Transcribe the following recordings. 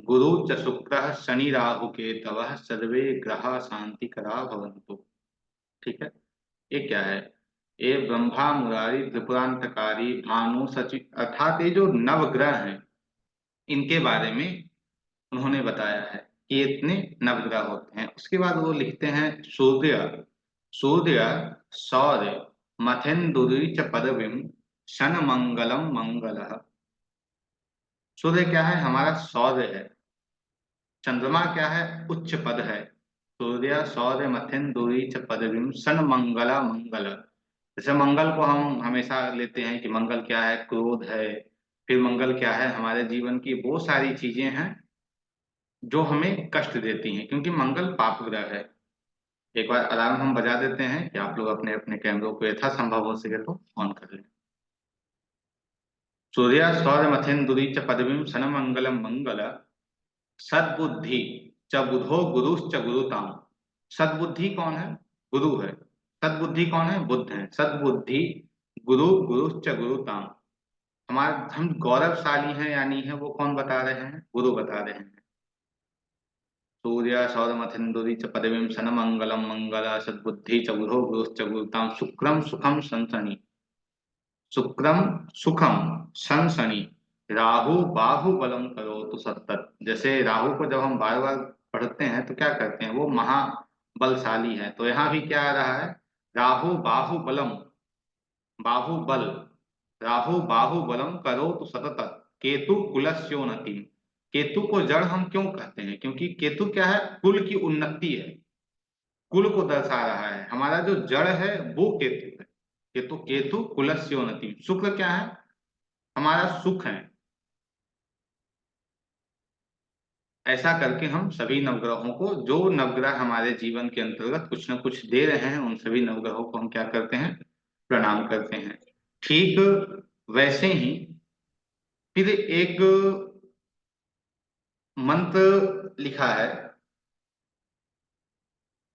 गुरु च शुक्रः शनि राहु केतवः सर्वे ग्रहा शांति करा भवन्तु। ठीक है। ये क्या है? ये ब्रह्मा मुरारी त्रिपुरांतकारी भानु सचि, अर्थात ये जो नवग्रह हैं इनके बारे में उन्होंने बताया है कि ये इतने नवग्रह होते हैं। उसके बाद वो लिखते हैं सूर्य, सूर्य सौर्य मथेन्दुरी च पदवीं शन मंगलम मंगलः। सूर्य क्या है? हमारा सौर्य है। चंद्रमा क्या है? उच्च पद है। सूर्य सौर्य मथेन्दुरी च पदवीं सन मंगला मंगल। जैसे मंगल को हम हमेशा लेते हैं कि मंगल क्या है? क्रोध है। फिर मंगल क्या है? हमारे जीवन की वो सारी चीजें हैं जो हमें कष्ट देती हैं, क्योंकि मंगल पाप ग्रह है। एक बार अलार्म हम बजा देते हैं कि आप लोग अपने अपने कैमरों को यथासंभव हो सके तो ऑन कर लें। सूर्य सौर्य मथेन्दुरी च पदवीं सन मंगलम मंगल सद्बुद्धि च बुधो गुरुश्च गुरुताम। सद्बुद्धि कौन है? गुरु है। सद्बुद्धि कौन है? बुद्ध है। सद्बुद्धि गुरु गुरुश्च गुरुताम। हमारे हम गौरवशाली हैं यानी है वो कौन बता रहे हैं? गुरु बता रहे हैं। सूर्य सौरमथेन्दुरी च पदवीं सन मंगलम मंगल सद्बुद्धि च बुधो गुरुश्च गुरुताम शुक्रम सुखम संसनि। शुक्रम सुखम संसनि राहु बाहु बलम करो तो सत्तत। जैसे राहु को जब हम बार बार पढ़ते हैं तो क्या करते हैं? वो महाबलशाली है। तो यहाँ भी क्या आ रहा है? राहु बाहु बलम, बाहुबल, राहु बाहुबलम करो तो सतत केतु कुलस्योन्नति। केतु को जड़ हम क्यों कहते हैं? क्योंकि केतु क्या है? कुल की उन्नति है, कुल को दर्शा रहा है। हमारा जो जड़ है वो केतु है। केतु केतु कुलस्योन्नति। शुक्र क्या है? हमारा सुख है। ऐसा करके हम सभी नवग्रहों को, जो नवग्रह हमारे जीवन के अंतर्गत कुछ न कुछ दे रहे हैं, उन सभी नवग्रहों को हम क्या करते हैं? प्रणाम करते हैं। ठीक वैसे ही फिर एक मंत्र लिखा है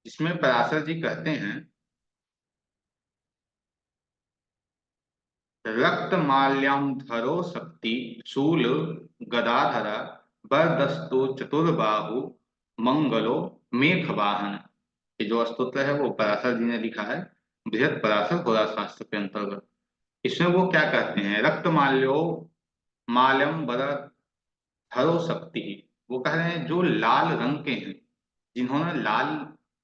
जिसमें पराशर जी कहते हैं रक्त माल्यम धरो शक्ति शूल गदाधरा बरदस्तु चतुर्बाहु मंगलो मेघ वाहन। ये जो स्तोत्र है वो पराशर जी ने लिखा है बृहद पराशर होरा शास्त्र के अंतर्गत। इसमें वो क्या कहते हैं? रक्त माल्यो माल्यम बर धरो शक्ति। वो कह रहे हैं जो लाल रंग के हैं, जिन्होंने लाल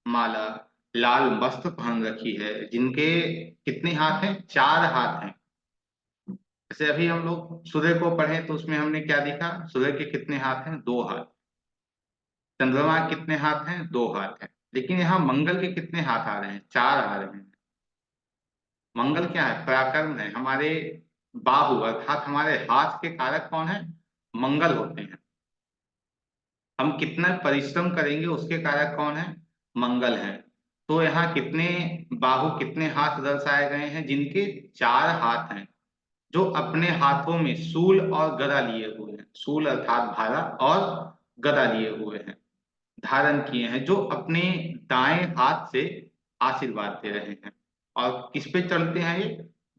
माला लाल वस्त्र पहन रखी है, जिनके कितने हाथ हैं? 4 हाथ हैं। जैसे अभी हम लोग सूर्य को पढ़े तो उसमें हमने क्या देखा? सूर्य के कितने हाथ हैं? 2 हाथ। चंद्रमा के कितने हाथ हैं? 2 हाथ हैं। लेकिन यहाँ मंगल के कितने हाथ आ रहे हैं? 4 आ रहे हैं। मंगल क्या है? पराक्रम है। हमारे बाहु अर्थात हमारे हाथ के कारक कौन है? मंगल होते हैं। हम कितना परिश्रम करेंगे उसके कारक कौन है? मंगल है। तो यहाँ कितने बाहु, कितने हाथ दर्शाए गए हैं? जिनके 4 हाथ हैं, जो अपने हाथों में शूल और गदा लिए हुए हैं। शूल अर्थात भाला और गदा लिए हुए हैं, धारण किए हैं, जो अपने दाएं हाथ से आशीर्वाद दे रहे हैं। और किस पे चलते हैं ये?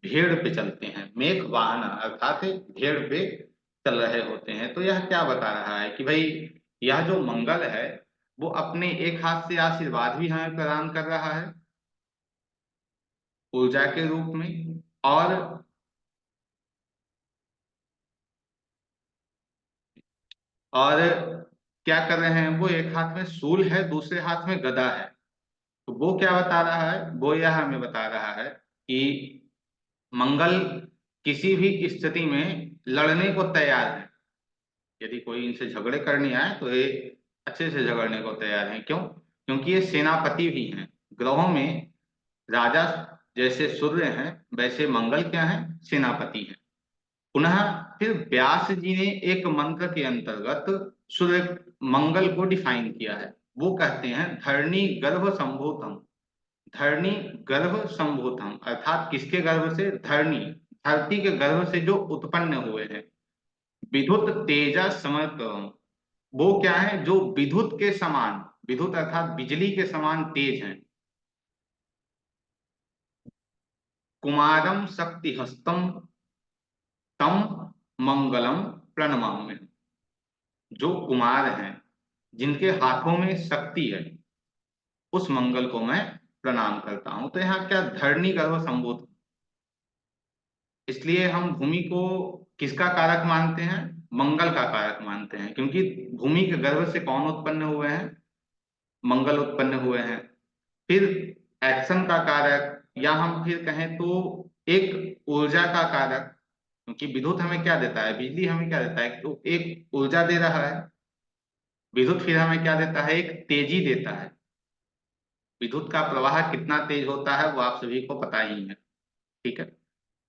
भेड़ पे चलते हैं। मेघ वाहन अर्थात भेड़ पे चल रहे होते हैं। तो यह क्या बता रहा है कि भाई यह जो मंगल है वो अपने एक हाथ से आशीर्वाद भी हमें प्रदान कर रहा है ऊर्जा के रूप में, और और क्या कर रहे हैं? वो एक हाथ में शूल है, दूसरे हाथ में गदा है। तो वो क्या बता रहा है? वो यह हमें बता रहा है कि मंगल किसी भी स्थिति में लड़ने को तैयार है। यदि कोई इनसे झगड़े करने आए तो ये अच्छे से झगड़ने को तैयार हैं। क्यों? क्योंकि ये सेनापति भी हैं। ग्रहों में राजा जैसे सूर्य हैं, वैसे मंगल क्या है? सेनापति हैं। पुनः फिर व्यास जी ने एक मंत्र के अंतर्गत सूर्य मंगल को डिफाइन किया है। वो कहते हैं धरणी गर्भ संभूतम। धरणी गर्भ संभूतम अर्थात किसके गर्भ से? धरणी, धरती के गर्भ से जो उत्पन्न हुए हैं। विद्युत तेजा समर्पम। वो क्या है? जो विद्युत के समान, विद्युत अर्थात बिजली के समान तेज हैं। कुमारम शक्ति हस्तम तम मंगलम प्रणमाम्य। जो कुमार हैं, जिनके हाथों में शक्ति है, उस मंगल को मैं प्रणाम करता हूं। तो यहाँ क्या धरणी गर्भ संबोधन, इसलिए हम भूमि को किसका कारक मानते हैं? मंगल का कारक मानते हैं, क्योंकि भूमि के गर्भ से कौन उत्पन्न हुए हैं? मंगल उत्पन्न हुए हैं। फिर एक्शन का कारक, या हम फिर कहें तो एक ऊर्जा का कारक, क्योंकि विद्युत हमें क्या देता है? बिजली हमें क्या देता है? तो एक ऊर्जा दे रहा है। विद्युत फिर हमें क्या देता है? एक तेजी देता है। विद्युत का प्रवाह कितना तेज होता है वो आप सभी को पता ही है, ठीक है।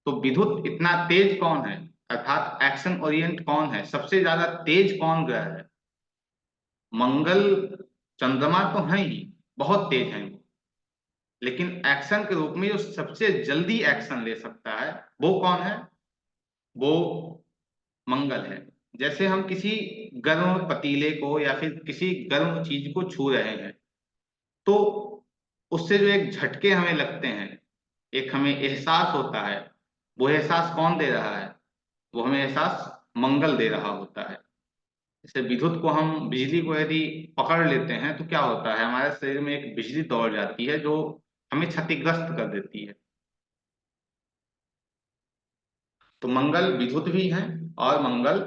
तो विद्युत इतना तेज कौन है, अर्थात एक्शन ओरिएंट कौन है, सबसे ज्यादा तेज कौन ग्रह है? मंगल, चंद्रमा तो है ही, बहुत तेज है वो, लेकिन एक्शन के रूप में जो सबसे जल्दी एक्शन ले सकता है वो कौन है? वो मंगल है। जैसे हम किसी गर्म पतीले को या फिर किसी गर्म चीज को छू रहे हैं, तो उससे जो एक झटके हमें लगते हैं, एक हमें एहसास होता है, वो एहसास कौन दे रहा है? वो हमें एहसास मंगल दे रहा होता है। जैसे विद्युत को, हम बिजली को यदि पकड़ लेते हैं तो क्या होता है? हमारे शरीर में एक बिजली दौड़ जाती है जो हमें क्षतिग्रस्त कर देती है। तो मंगल विद्युत भी हैं, और मंगल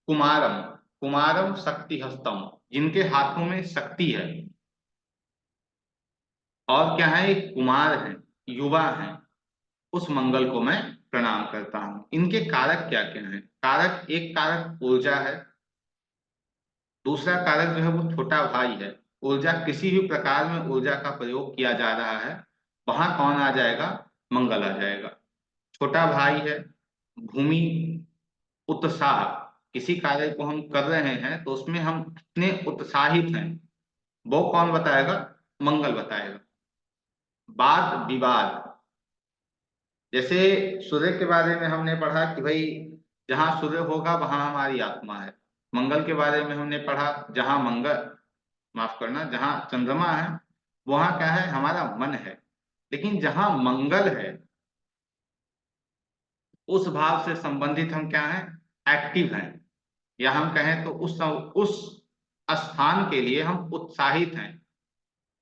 कुमारम, कुमारम शक्ति हस्तम, जिनके हाथों में शक्ति है। और क्या है? एक कुमार है, युवा है, उस मंगल को मैं प्रणाम करता हूं। इनके कारक क्या क्या हैं? कारक, एक कारक ऊर्जा है, दूसरा कारक जो है वो छोटा भाई है। ऊर्जा, किसी भी प्रकार में ऊर्जा का प्रयोग किया जा रहा है, वहां कौन आ जाएगा? मंगल आ जाएगा। छोटा भाई है। भूमि, उत्साह, किसी कार्य को हम कर रहे हैं तो उसमें हम कितने उत्साहित हैं, वो कौन बताएगा? मंगल बताएगा। वाद विवाद, जैसे सूर्य के बारे में हमने पढ़ा कि भाई जहां सूर्य होगा वहां हमारी आत्मा है। मंगल के बारे में हमने पढ़ा, जहां मंगल, माफ करना, जहां चंद्रमा है वहां क्या है? हमारा मन है। लेकिन जहां मंगल है, उस भाव से संबंधित हम क्या हैं? एक्टिव हैं। या हम कहें तो उस स्थान के लिए हम उत्साहित हैं।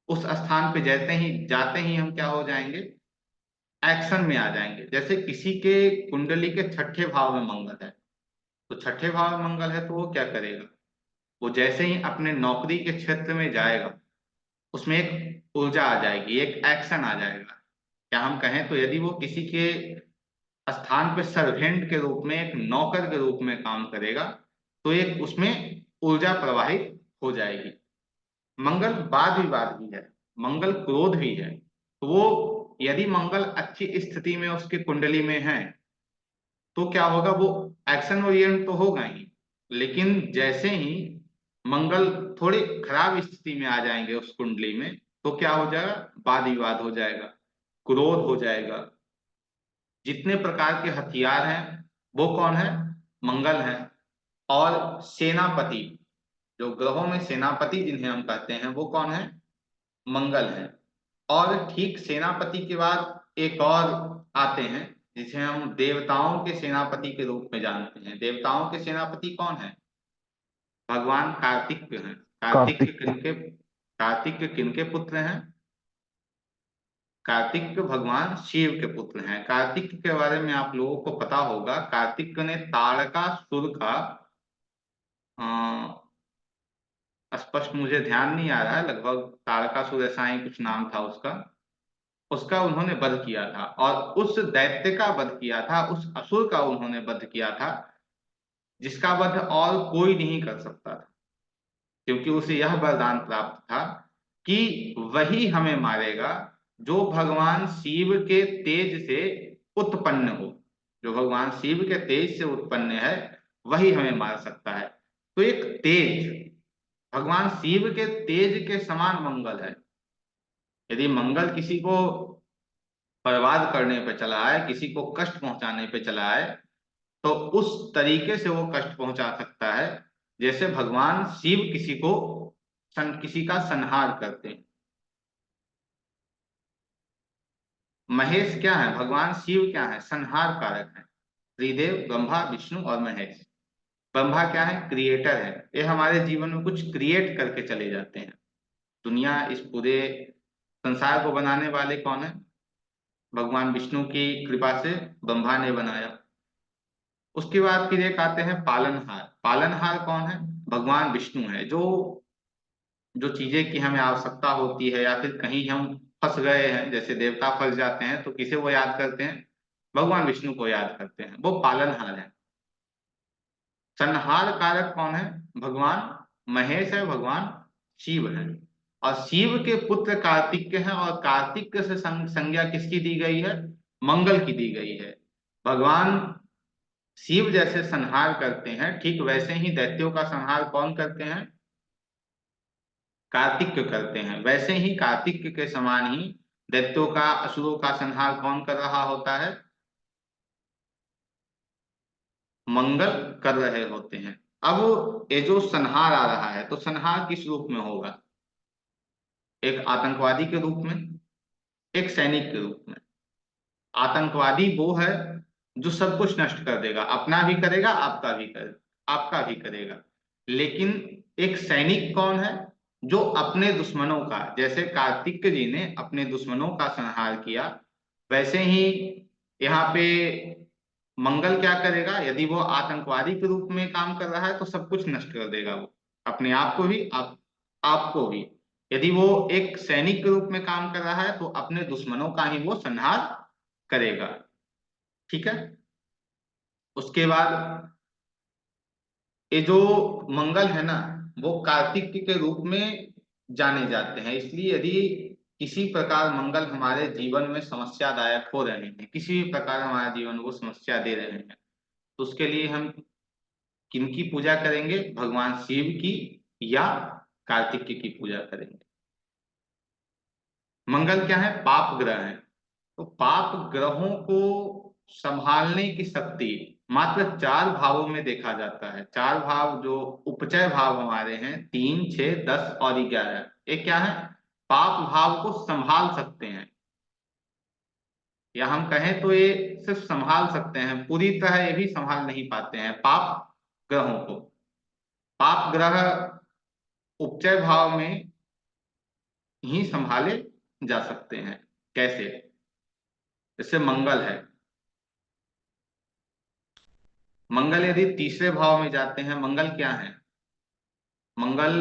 उस स्थान पे जाते ही हम क्या हो जाएंगे? एक्शन में आ जाएंगे। जैसे किसी के कुंडली के छठे भाव में मंगल है, तो छठे भाव में मंगल है तो वो क्या करेगा? वो जैसे ही अपने नौकरी के क्षेत्र में जाएगा, उसमें एक ऊर्जा आ जाएगी, एक एक्शन आ जाएगा। क्या हम कहें तो यदि वो किसी के स्थान पे सर्वेंट के रूप में, एक नौकर के रूप में काम करेगा, तो एक उसमें ऊर्जा प्रवाहित हो जाएगी। मंगल वाद विवाद भी है, मंगल क्रोध भी है। तो वो, यदि मंगल अच्छी स्थिति में उसकी कुंडली में है तो क्या होगा? वो एक्शन ओरिएंट तो होगा ही, लेकिन जैसे ही मंगल थोड़ी खराब स्थिति में आ जाएंगे उस कुंडली में, तो क्या हो जाएगा? वाद विवाद हो जाएगा, क्रोध हो जाएगा। जितने प्रकार के हथियार हैं वो कौन है? मंगल है। और सेनापति, जो ग्रहों में सेनापति जिन्हें हम कहते हैं वो कौन है? मंगल है। और ठीक सेनापति के बाद एक और आते हैं जिसे हम देवताओं के सेनापति के रूप में जानते हैं। देवताओं के सेनापति कौन है? भगवान कार्तिक हैं। कार्तिक। कार्तिक किनके पुत्र हैं? कार्तिक भगवान शिव के पुत्र हैं। कार्तिक के बारे में आप लोगों को पता होगा, कार्तिक ने तारकासुर का, स्पष्ट मुझे ध्यान नहीं आ रहा है, लगभग तारकासुर ऐसा ही कुछ नाम था उसका, उसका उन्होंने वध किया था। और उस दैत्य का वध किया था, उस असुर का उन्होंने वध किया था, जिसका वध और कोई नहीं कर सकता था, क्योंकि उसे यह वरदान प्राप्त था कि वही हमें मारेगा जो भगवान शिव के तेज से उत्पन्न हो। जो भगवान शिव के तेज से उत्पन्न है वही हमें मार सकता है। तो एक तेज, भगवान शिव के तेज के समान मंगल है। यदि मंगल किसी को बर्बाद करने पे चला है, किसी को कष्ट पहुंचाने पे चला है, तो उस तरीके से वो कष्ट पहुंचा सकता है जैसे भगवान शिव किसी का संहार करते हैं। महेश क्या है? भगवान शिव क्या है? संहार कारक है। त्रिदेव, ब्रह्मा, विष्णु और महेश। ब्रह्मा क्या है? क्रिएटर है। ये हमारे जीवन में कुछ क्रिएट करके चले जाते हैं। दुनिया, इस पूरे संसार को बनाने वाले कौन है? भगवान विष्णु की कृपा से ब्रह्मा ने बनाया। उसके बाद फिर एक आते हैं पालनहार। पालनहार कौन है? भगवान विष्णु है। जो जो चीजें की हमें आवश्यकता होती है या फिर कहीं हम फंस गए हैं, जैसे देवता फंस जाते हैं, तो किसे वो याद करते हैं? भगवान विष्णु को याद करते हैं, वो पालनहार है। संहार कारक कौन है? भगवान महेश है, भगवान शिव है। और शिव के पुत्र कार्तिक हैं, और कार्तिक से संज्ञा किसकी दी गई है? मंगल की दी गई है। भगवान शिव जैसे संहार करते हैं, ठीक वैसे ही दैत्यों का संहार कौन करते हैं? कार्तिक करते हैं। वैसे ही कार्तिक के समान ही दैत्यों का, असुरों का संहार कौन कर रहा होता है? मंगल कर रहे होते हैं। अब ये जो संहार आ रहा है, तो संहार किस रूप में होगा? एक आतंकवादी के रूप में, एक सैनिक के रूप में। आतंकवादी वो है जो सब कुछ नष्ट कर देगा, अपना भी करेगा, आपका भी करेगा। लेकिन एक सैनिक कौन है? जो अपने दुश्मनों का, जैसे कार्तिक जी ने अपने दुश्मनों का संहार किया, वैसे ही यहाँ पे मंगल क्या करेगा? यदि वो आतंकवादी के रूप में काम कर रहा है तो सब कुछ नष्ट कर देगा वो, अपने आप को भी, आपको भी। यदि वो एक सैनिक के रूप में काम कर रहा है तो अपने दुश्मनों का ही वो संहार करेगा। ठीक है। उसके बाद ये जो मंगल है ना, वो कार्तिक के रूप में जाने जाते हैं। इसलिए यदि किसी प्रकार मंगल हमारे जीवन में समस्यादायक हो रहे हैं, किसी भी प्रकार हमारे जीवन को समस्या दे रहे हैं, तो उसके लिए हम किनकी पूजा करेंगे? भगवान शिव की या कार्तिक की पूजा करेंगे। मंगल क्या है? पाप ग्रह है। तो पाप ग्रहों को संभालने की शक्ति मात्र 4 भावों में देखा जाता है। 4 भाव जो उपचय भाव हमारे हैं, 3, 6, 10 और 11, ये क्या है? पाप भाव को संभाल सकते हैं, या हम कहें तो ये सिर्फ संभाल सकते हैं, पूरी तरह ये भी संभाल नहीं पाते हैं पाप ग्रहों को। पाप ग्रह उपचय भाव में ही संभाले जा सकते हैं। कैसे? जैसे मंगल है, मंगल यदि तीसरे भाव में जाते हैं, मंगल क्या है? मंगल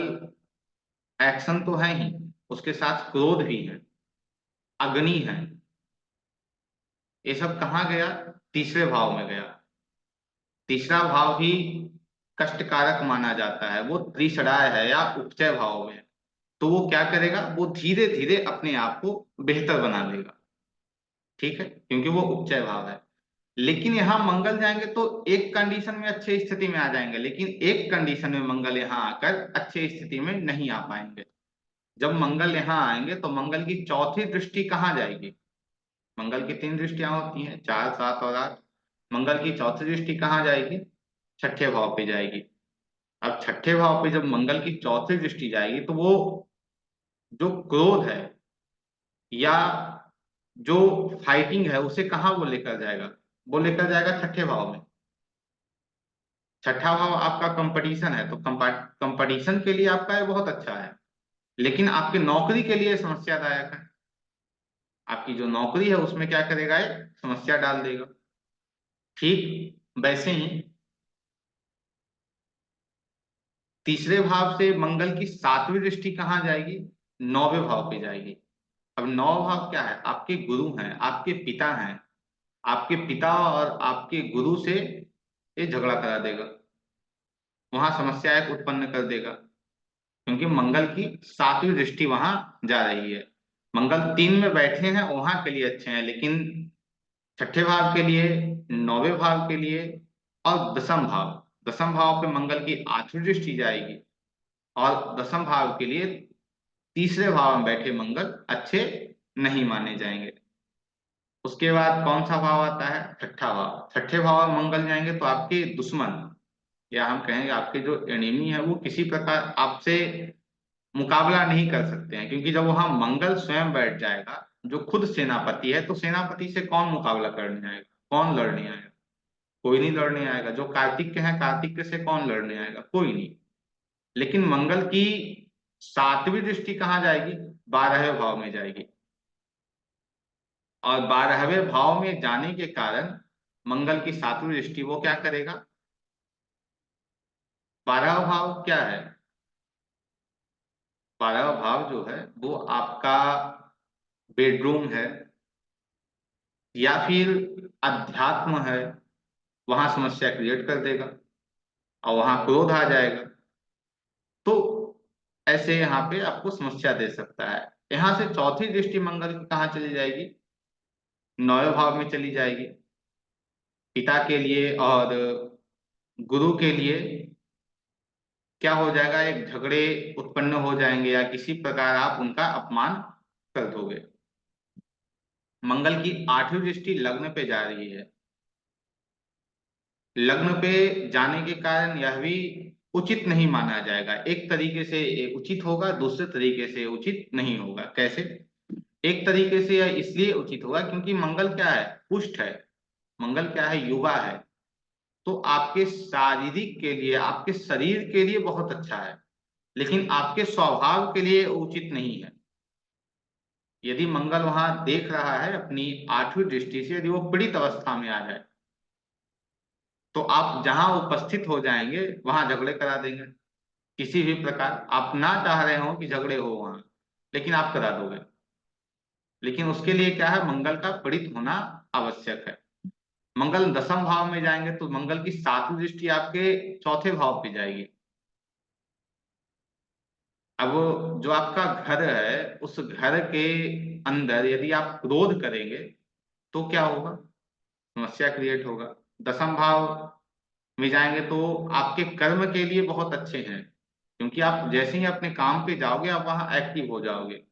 एक्शन तो है ही, उसके साथ क्रोध भी है, अग्नि है। ये सब कहाँ गया? तीसरे भाव में गया। तीसरा भाव ही कष्टकारक माना जाता है, वो त्रिषणाय है या उपचय भाव में। तो वो क्या करेगा? वो धीरे धीरे अपने आप को बेहतर बना लेगा। ठीक है, क्योंकि वो उपचय भाव है। लेकिन यहाँ मंगल जाएंगे तो एक कंडीशन में अच्छे स्थिति में आ जाएंगे, लेकिन एक कंडीशन में मंगल यहाँ आकर अच्छे स्थिति में नहीं आ पाएंगे। जब मंगल यहाँ आएंगे तो मंगल की चौथी दृष्टि कहाँ जाएगी? मंगल की 3 दृष्टियां होती हैं, 4, 7 और 8। मंगल की चौथी दृष्टि कहाँ जाएगी? छठे भाव पे जाएगी। अब छठे भाव पे जब मंगल की चौथी दृष्टि जाएगी तो वो जो क्रोध है या जो फाइटिंग है, उसे कहाँ वो लेकर जाएगा? वो लेकर जाएगा छठे भाव में। छठा भाव आपका कंपटीशन है, तो कंपटीशन के लिए आपका ये बहुत अच्छा है। लेकिन आपकी नौकरी के लिए समस्यादायक है। आपकी जो नौकरी है उसमें क्या करेगा? ये समस्या डाल देगा। ठीक वैसे ही तीसरे भाव से मंगल की 7वीं दृष्टि कहाँ जाएगी? 9वें भाव पे जाएगी। अब 9वां भाव क्या है? आपके गुरु हैं, आपके पिता हैं। आपके पिता और आपके गुरु से ये झगड़ा करा देगा, वहां समस्याएं उत्पन्न कर देगा, क्योंकि मंगल की 7वीं दृष्टि वहां जा रही है। मंगल 3 में बैठे हैं, वहां के लिए अच्छे हैं, लेकिन छठे भाव के लिए, 9वें भाव के लिए और दसम भाव पे मंगल की 8वीं दृष्टि जाएगी। और दसम भाव के लिए तीसरे भाव में बैठे मंगल अच्छे नहीं माने जाएंगे। उसके बाद कौन सा भाव आता है? छठा भाव। छठे भाव में मंगल जाएंगे तो आपके दुश्मन, या हम कहेंगे आपके जो एनिमी है, वो किसी प्रकार आपसे मुकाबला नहीं कर सकते हैं, क्योंकि जब वहां मंगल स्वयं बैठ जाएगा, जो खुद सेनापति है, तो सेनापति से कौन मुकाबला करने आएगा? कौन लड़ने आएगा? कोई नहीं लड़ने आएगा। जो कार्तिक के हैं, कार्तिक के से कौन लड़ने आएगा? कोई नहीं। लेकिन मंगल की सातवीं दृष्टि कहाँ जाएगी? 12वें भाव में जाएगी। और 12वें भाव में जाने के कारण मंगल की सातवीं दृष्टि वो क्या करेगा? 12वां भाव क्या है? 12वां भाव जो है वो आपका बेडरूम है, या फिर अध्यात्म है। वहां समस्या क्रिएट कर देगा और वहां क्रोध आ जाएगा। तो ऐसे यहाँ पे आपको समस्या दे सकता है। यहाँ से चौथी दृष्टि मंगल की कहाँ चली जाएगी? 9वें भाव में चली जाएगी। पिता के लिए और गुरु के लिए क्या हो जाएगा? एक झगड़े उत्पन्न हो जाएंगे, या किसी प्रकार आप उनका अपमान कर दोगे। मंगल की आठवीं दृष्टि लग्न पे जा रही है। लग्न पे जाने के कारण यह भी उचित नहीं माना जाएगा। एक तरीके से ये उचित होगा, दूसरे तरीके से उचित नहीं होगा। कैसे? एक तरीके से यह इसलिए उचित होगा क्योंकि मंगल क्या है? पुष्ट है। मंगल क्या है? युवा है। तो आपके शारीरिक के लिए, आपके शरीर के लिए बहुत अच्छा है, लेकिन आपके स्वभाव के लिए उचित नहीं है। यदि मंगल वहां देख रहा है अपनी आठवीं दृष्टि से, यदि वो पीड़ित अवस्था में आ जाए, तो आप जहां उपस्थित हो जाएंगे वहां झगड़े करा देंगे। किसी भी प्रकार आप ना चाह रहे हो कि झगड़े हो वहां, लेकिन आप करा दोगे। लेकिन उसके लिए क्या है? मंगल का पीड़ित होना आवश्यक है। मंगल दसम भाव में जाएंगे तो मंगल की सातवीं दृष्टि आपके चौथे भाव पे जाएगी। अब जो आपका घर है, उस घर के अंदर यदि आप क्रोध करेंगे तो क्या होगा? समस्या क्रिएट होगा। दसम भाव में जाएंगे तो आपके कर्म के लिए बहुत अच्छे हैं, क्योंकि आप जैसे ही अपने काम पे जाओगे आप वहां एक्टिव हो जाओगे।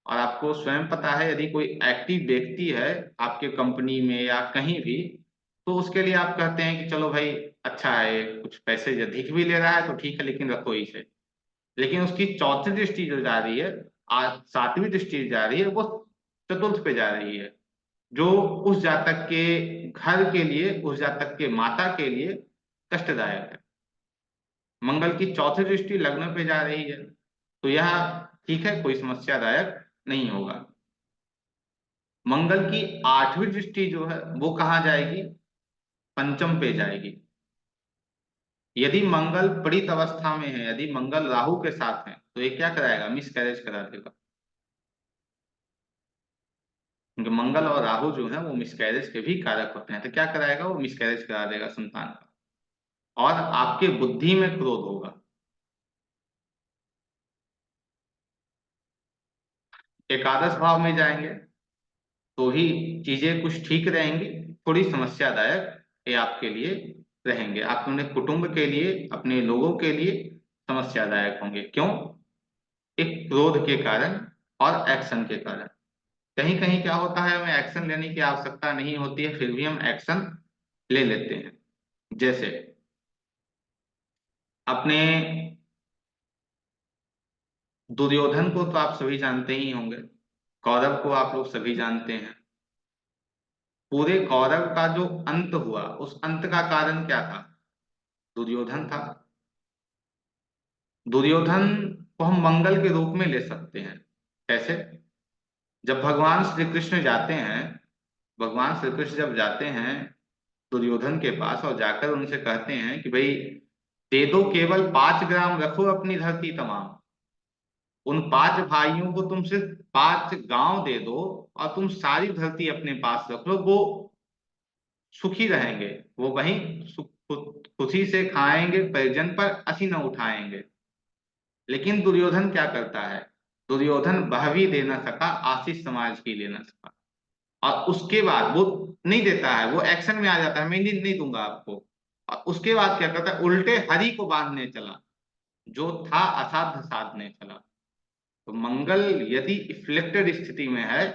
और आपको स्वयं पता है, यदि कोई एक्टिव व्यक्ति है आपके कंपनी में या कहीं भी, तो उसके लिए आप कहते हैं कि चलो भाई अच्छा है, कुछ पैसे अधिक भी ले रहा है तो ठीक है, लेकिन रखो इसे। लेकिन उसकी चौथी दृष्टि जो जा रही है, आज सातवीं दृष्टि जा रही है, वो चतुर्थ पे जा रही है, जो उस जातक के घर के लिए, उस जातक के माता के लिए कष्टदायक है। मंगल की चौथी दृष्टि लग्न पे जा रही है, तो यह ठीक है, कोई समस्यादायक नहीं होगा। मंगल की आठवीं दृष्टि जो है वो कहाँ जाएगी? पंचम पे जाएगी। यदि मंगल पीड़ित अवस्था में है, यदि मंगल राहु के साथ है, तो ये क्या कराएगा? मिस कैरेज करा देगा। क्योंकि मंगल और राहु जो है वो मिसकैरेज के भी कारक होते हैं, तो क्या कराएगा? वो मिसकैरेज करा देगा संतान का। और आपके बुद्धि में क्रोध होगा। एकादश भाव में जाएंगे तो ही चीजें कुछ ठीक रहेंगी, थोड़ी समस्यादायक ये आपके लिए रहेंगे। आप अपने कुटुंब के लिए, अपने लोगों के लिए समस्यादायक होंगे। क्यों? एक क्रोध के कारण और एक्शन के कारण। कहीं कहीं क्या होता है, हमें एक्शन लेने की आवश्यकता नहीं होती है, फिर भी हम एक्शन ले लेते हैं। जैसे अपने दुर्योधन को तो आप सभी जानते ही होंगे, कौरव को आप लोग सभी जानते हैं। पूरे कौरव का जो अंत हुआ, उस अंत का कारण क्या था? दुर्योधन था। दुर्योधन को हम मंगल के रूप में ले सकते हैं। कैसे? जब भगवान श्री कृष्ण जाते हैं, भगवान श्री कृष्ण जब जाते हैं दुर्योधन के पास और जाकर उनसे कहते हैं कि भाई दे दो, केवल 5 ग्राम रखो अपनी धरती तमाम। उन 5 भाइयों को तुम सिर्फ 5 गांव दे दो और तुम सारी धरती अपने पास रख लो, वो सुखी रहेंगे। वो वहीं खुशी से खाएंगे, परिजन पर असी न उठाएंगे। लेकिन दुर्योधन क्या करता है? दुर्योधन वह भी दे ना सका, आशीष समाज की ले ना सका। और उसके बाद वो नहीं देता है, वो एक्शन में आ जाता है, मैं नहीं दूंगा आपको। और उसके बाद क्या करता है? उल्टे हरि को बांधने चला, जो था असाध्य साधने चला। तो मंगल यदि इफ्लेक्टेड स्थिति में है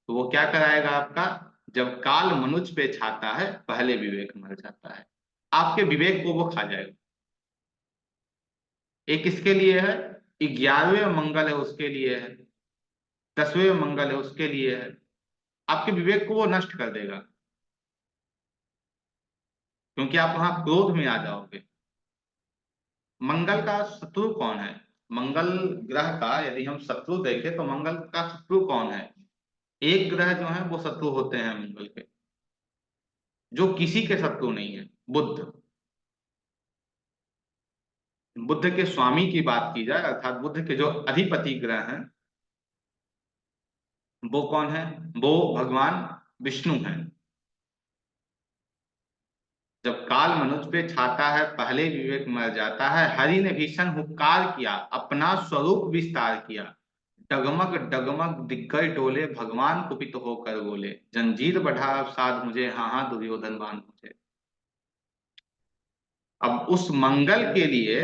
तो वो क्या कराएगा आपका? जब काल मनुज पे छाता है, पहले विवेक मर जाता है। आपके विवेक को वो खा जाएगा। एक किसके लिए है? 11वें मंगल है उसके लिए है, 10वें मंगल है उसके लिए है। आपके विवेक को वो नष्ट कर देगा। क्योंकि आप वहां क्रोध में आ जाओगे। मंगल का शत्रु कौन है? मंगल ग्रह का यदि हम शत्रु देखें तो मंगल का शत्रु कौन है? एक ग्रह जो है वो शत्रु होते हैं मंगल के, जो किसी के शत्रु नहीं है, बुध। बुद्ध के स्वामी की बात की जाए, अर्थात बुद्ध के जो अधिपति ग्रह हैं वो कौन है? वो भगवान विष्णु हैं। जब काल मनुष्य पे छाता है, पहले विवेक मर जाता है, हरि ने भीषण हुक्कार किया, अपना स्वरूप विस्तार किया, डगमग डगमग दिग्गज डोले, भगवान कुपित होकर बोले, जंजीर बढ़ा अब साध मुझे, हाँ हाँ दुर्योधन बांध मुझे। अब उस मंगल के लिए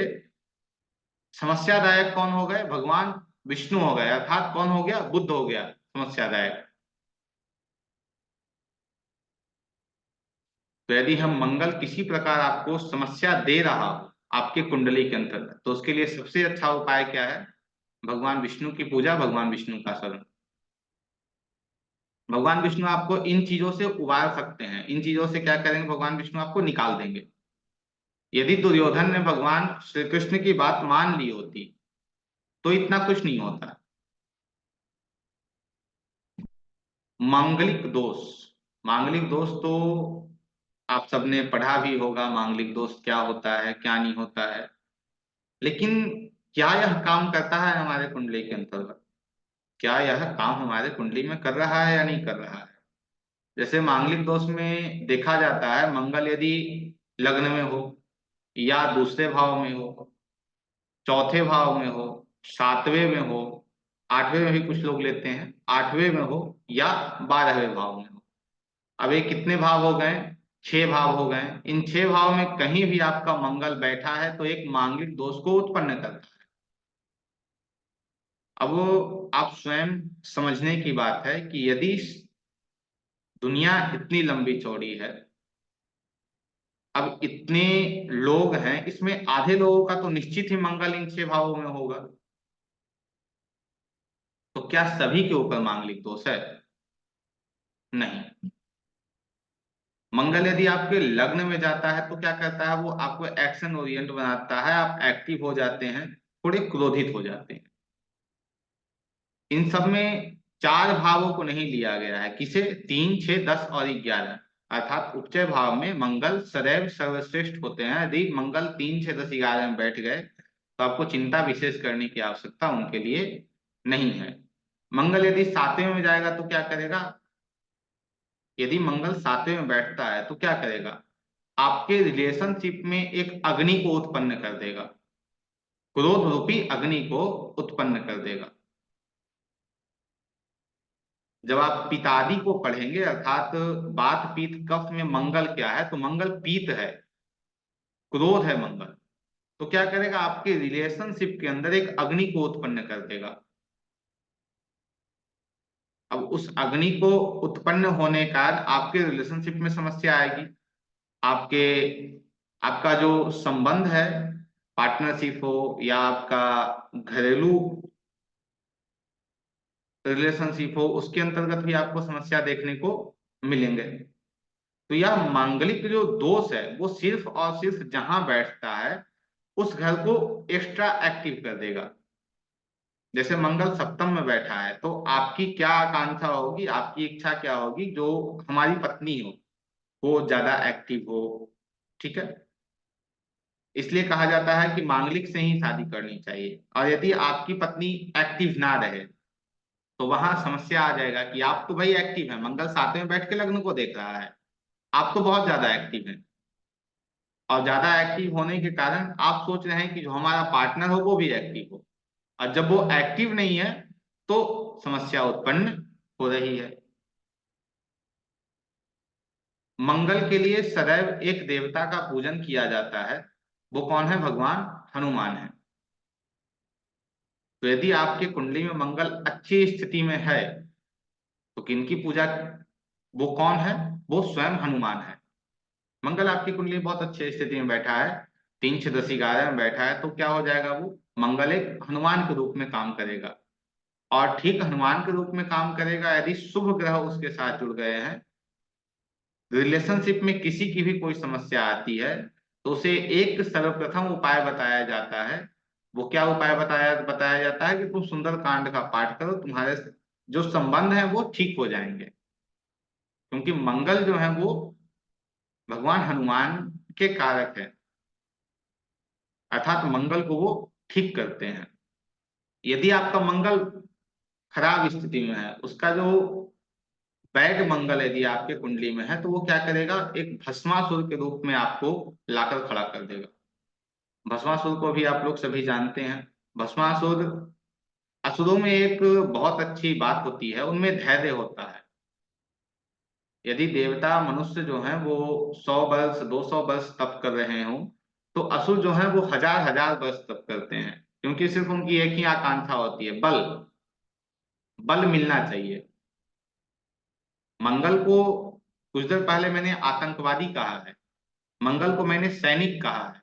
समस्यादायक कौन हो गए? भगवान विष्णु हो गए, अर्थात कौन हो गया? बुद्ध हो गया समस्यादायक। तो यदि हम मंगल किसी प्रकार आपको समस्या दे रहा हो आपके कुंडली के अंतर्गत, तो उसके लिए सबसे अच्छा उपाय क्या है? भगवान विष्णु की पूजा, भगवान विष्णु का शरण। भगवान विष्णु आपको इन चीजों से उबार सकते हैं। इन चीजों से क्या करेंगे? भगवान विष्णु आपको निकाल देंगे। यदि दुर्योधन ने भगवान श्री कृष्ण की बात मान ली होती तो इतना कुछ नहीं होता। मांगलिक दोष, मांगलिक दोष तो आप सबने पढ़ा भी होगा, मांगलिक दोष क्या होता है क्या नहीं होता है। लेकिन क्या यह काम करता है हमारे कुंडली के अंतर्गत? क्या यह काम हमारे कुंडली में कर रहा है या नहीं कर रहा है? जैसे मांगलिक दोष में देखा जाता है, मंगल यदि लग्न में हो या दूसरे भाव में हो, चौथे भाव में हो, सातवें में हो, आठवें में भी कुछ लोग लेते हैं, आठवें में हो या 12वें भाव में हो। अब ये कितने भाव हो गए? 6 भाव हो गए। इन 6 भाव में कहीं भी आपका मंगल बैठा है तो एक मांगलिक दोष को उत्पन्न करता है। अब वो आप स्वयं समझने की बात है कि यदि दुनिया इतनी लंबी चौड़ी है, अब इतने लोग हैं, इसमें आधे लोगों का तो निश्चित ही मंगल इन 6 भावों में होगा। तो क्या सभी के ऊपर मांगलिक दोष है? नहीं। मंगल यदि आपके लग्न में जाता है तो क्या करता है? वो आपको एक्शन ओरिएंट बनाता है, आप एक्टिव हो जाते हैं, थोड़े क्रोधित हो जाते हैं। इन सब में 4 भावों को नहीं लिया गया है। किसे? 3, 6, 10 और 11, अर्थात उपचय भाव में मंगल सदैव सर्वश्रेष्ठ होते हैं। यदि मंगल 3, 6, 10, 11 में बैठ गए तो आपको चिंता विशेष करने की आवश्यकता उनके लिए नहीं है। मंगल यदि 7वें में जाएगा तो क्या करेगा? यदि मंगल 7वें में बैठता है तो क्या करेगा? आपके रिलेशनशिप में एक अग्नि को उत्पन्न कर देगा, क्रोध रूपी अग्नि को उत्पन्न कर देगा। जब आप पितादि को पढ़ेंगे, अर्थात बात पीत कफ में मंगल क्या है, तो मंगल पीत है, क्रोध है मंगल। तो क्या करेगा? आपके रिलेशनशिप के अंदर एक अग्नि को उत्पन्न कर देगा। अब उस अग्नि को उत्पन्न होने का आपके रिलेशनशिप में समस्या आएगी। आपके आपका जो संबंध है, पार्टनरशिप हो या आपका घरेलू रिलेशनशिप हो, उसके अंतर्गत भी आपको समस्या देखने को मिलेंगे। तो यह मांगलिक जो दोष है वो सिर्फ और सिर्फ जहां बैठता है उस घर को एक्स्ट्रा एक्टिव कर देगा। जैसे मंगल सप्तम में बैठा है तो आपकी क्या आकांक्षा होगी, आपकी इच्छा क्या होगी? जो हमारी पत्नी हो वो ज्यादा एक्टिव हो, ठीक है। इसलिए कहा जाता है कि मांगलिक से ही शादी करनी चाहिए। और यदि आपकी पत्नी एक्टिव ना रहे तो वहां समस्या आ जाएगा कि आप तो भाई एक्टिव है, मंगल 7वें में बैठ के लग्न को देख रहा है, आप तो बहुत ज्यादा एक्टिव हैं, और ज्यादा एक्टिव होने के कारण आप सोच रहे हैं कि जो हमारा पार्टनर हो वो भी एक्टिव हो, और जब वो एक्टिव नहीं है तो समस्या उत्पन्न हो रही है। मंगल के लिए सदैव एक देवता का पूजन किया जाता है, वो कौन है? भगवान हनुमान है। तो यदि आपके कुंडली में मंगल अच्छी स्थिति में है तो किनकी पूजा? वो कौन है? वो स्वयं हनुमान है। मंगल आपकी कुंडली में बहुत अच्छी स्थिति में बैठा है, 3, 6, 10, 11 में बैठा है, तो क्या हो जाएगा? वो मंगल एक हनुमान के रूप में काम करेगा। और ठीक हनुमान के रूप में काम करेगा यदि शुभ ग्रह उसके साथ जुड़ गए हैं, रिलेशनशिप में किसी की भी कोई समस्या आती है तो उसे एक सर्वप्रथम उपाय बताया जाता है। वो क्या उपाय बताया बताया जाता है कि तुम सुंदरकांड का पाठ करो, तुम्हारे जो संबंध है वो ठीक हो जाएंगे। क्योंकि मंगल जो है वो भगवान हनुमान के कारक है, अर्थात मंगल को वो ठीक करते हैं। यदि आपका मंगल खराब स्थिति में है, उसका जो बैड मंगल यदि आपके कुंडली में है, तो वो क्या करेगा, एक भस्मासुर के रूप में आपको लाकर खड़ा कर देगा। भस्मासुर को भी आप लोग सभी जानते हैं। भस्मासुर, असुरों में एक बहुत अच्छी बात होती है, उनमें धैर्य होता है। यदि देवता मनुष्य जो है वो 100 वर्ष 200 वर्ष तप कर रहे हों, तो असुर जो है वो हजार हजार वर्ष तप करते हैं, क्योंकि सिर्फ उनकी एक ही आकांक्षा होती है, बल। बल मिलना चाहिए। मंगल को कुछ देर पहले मैंने आतंकवादी कहा है, मंगल को मैंने सैनिक कहा है।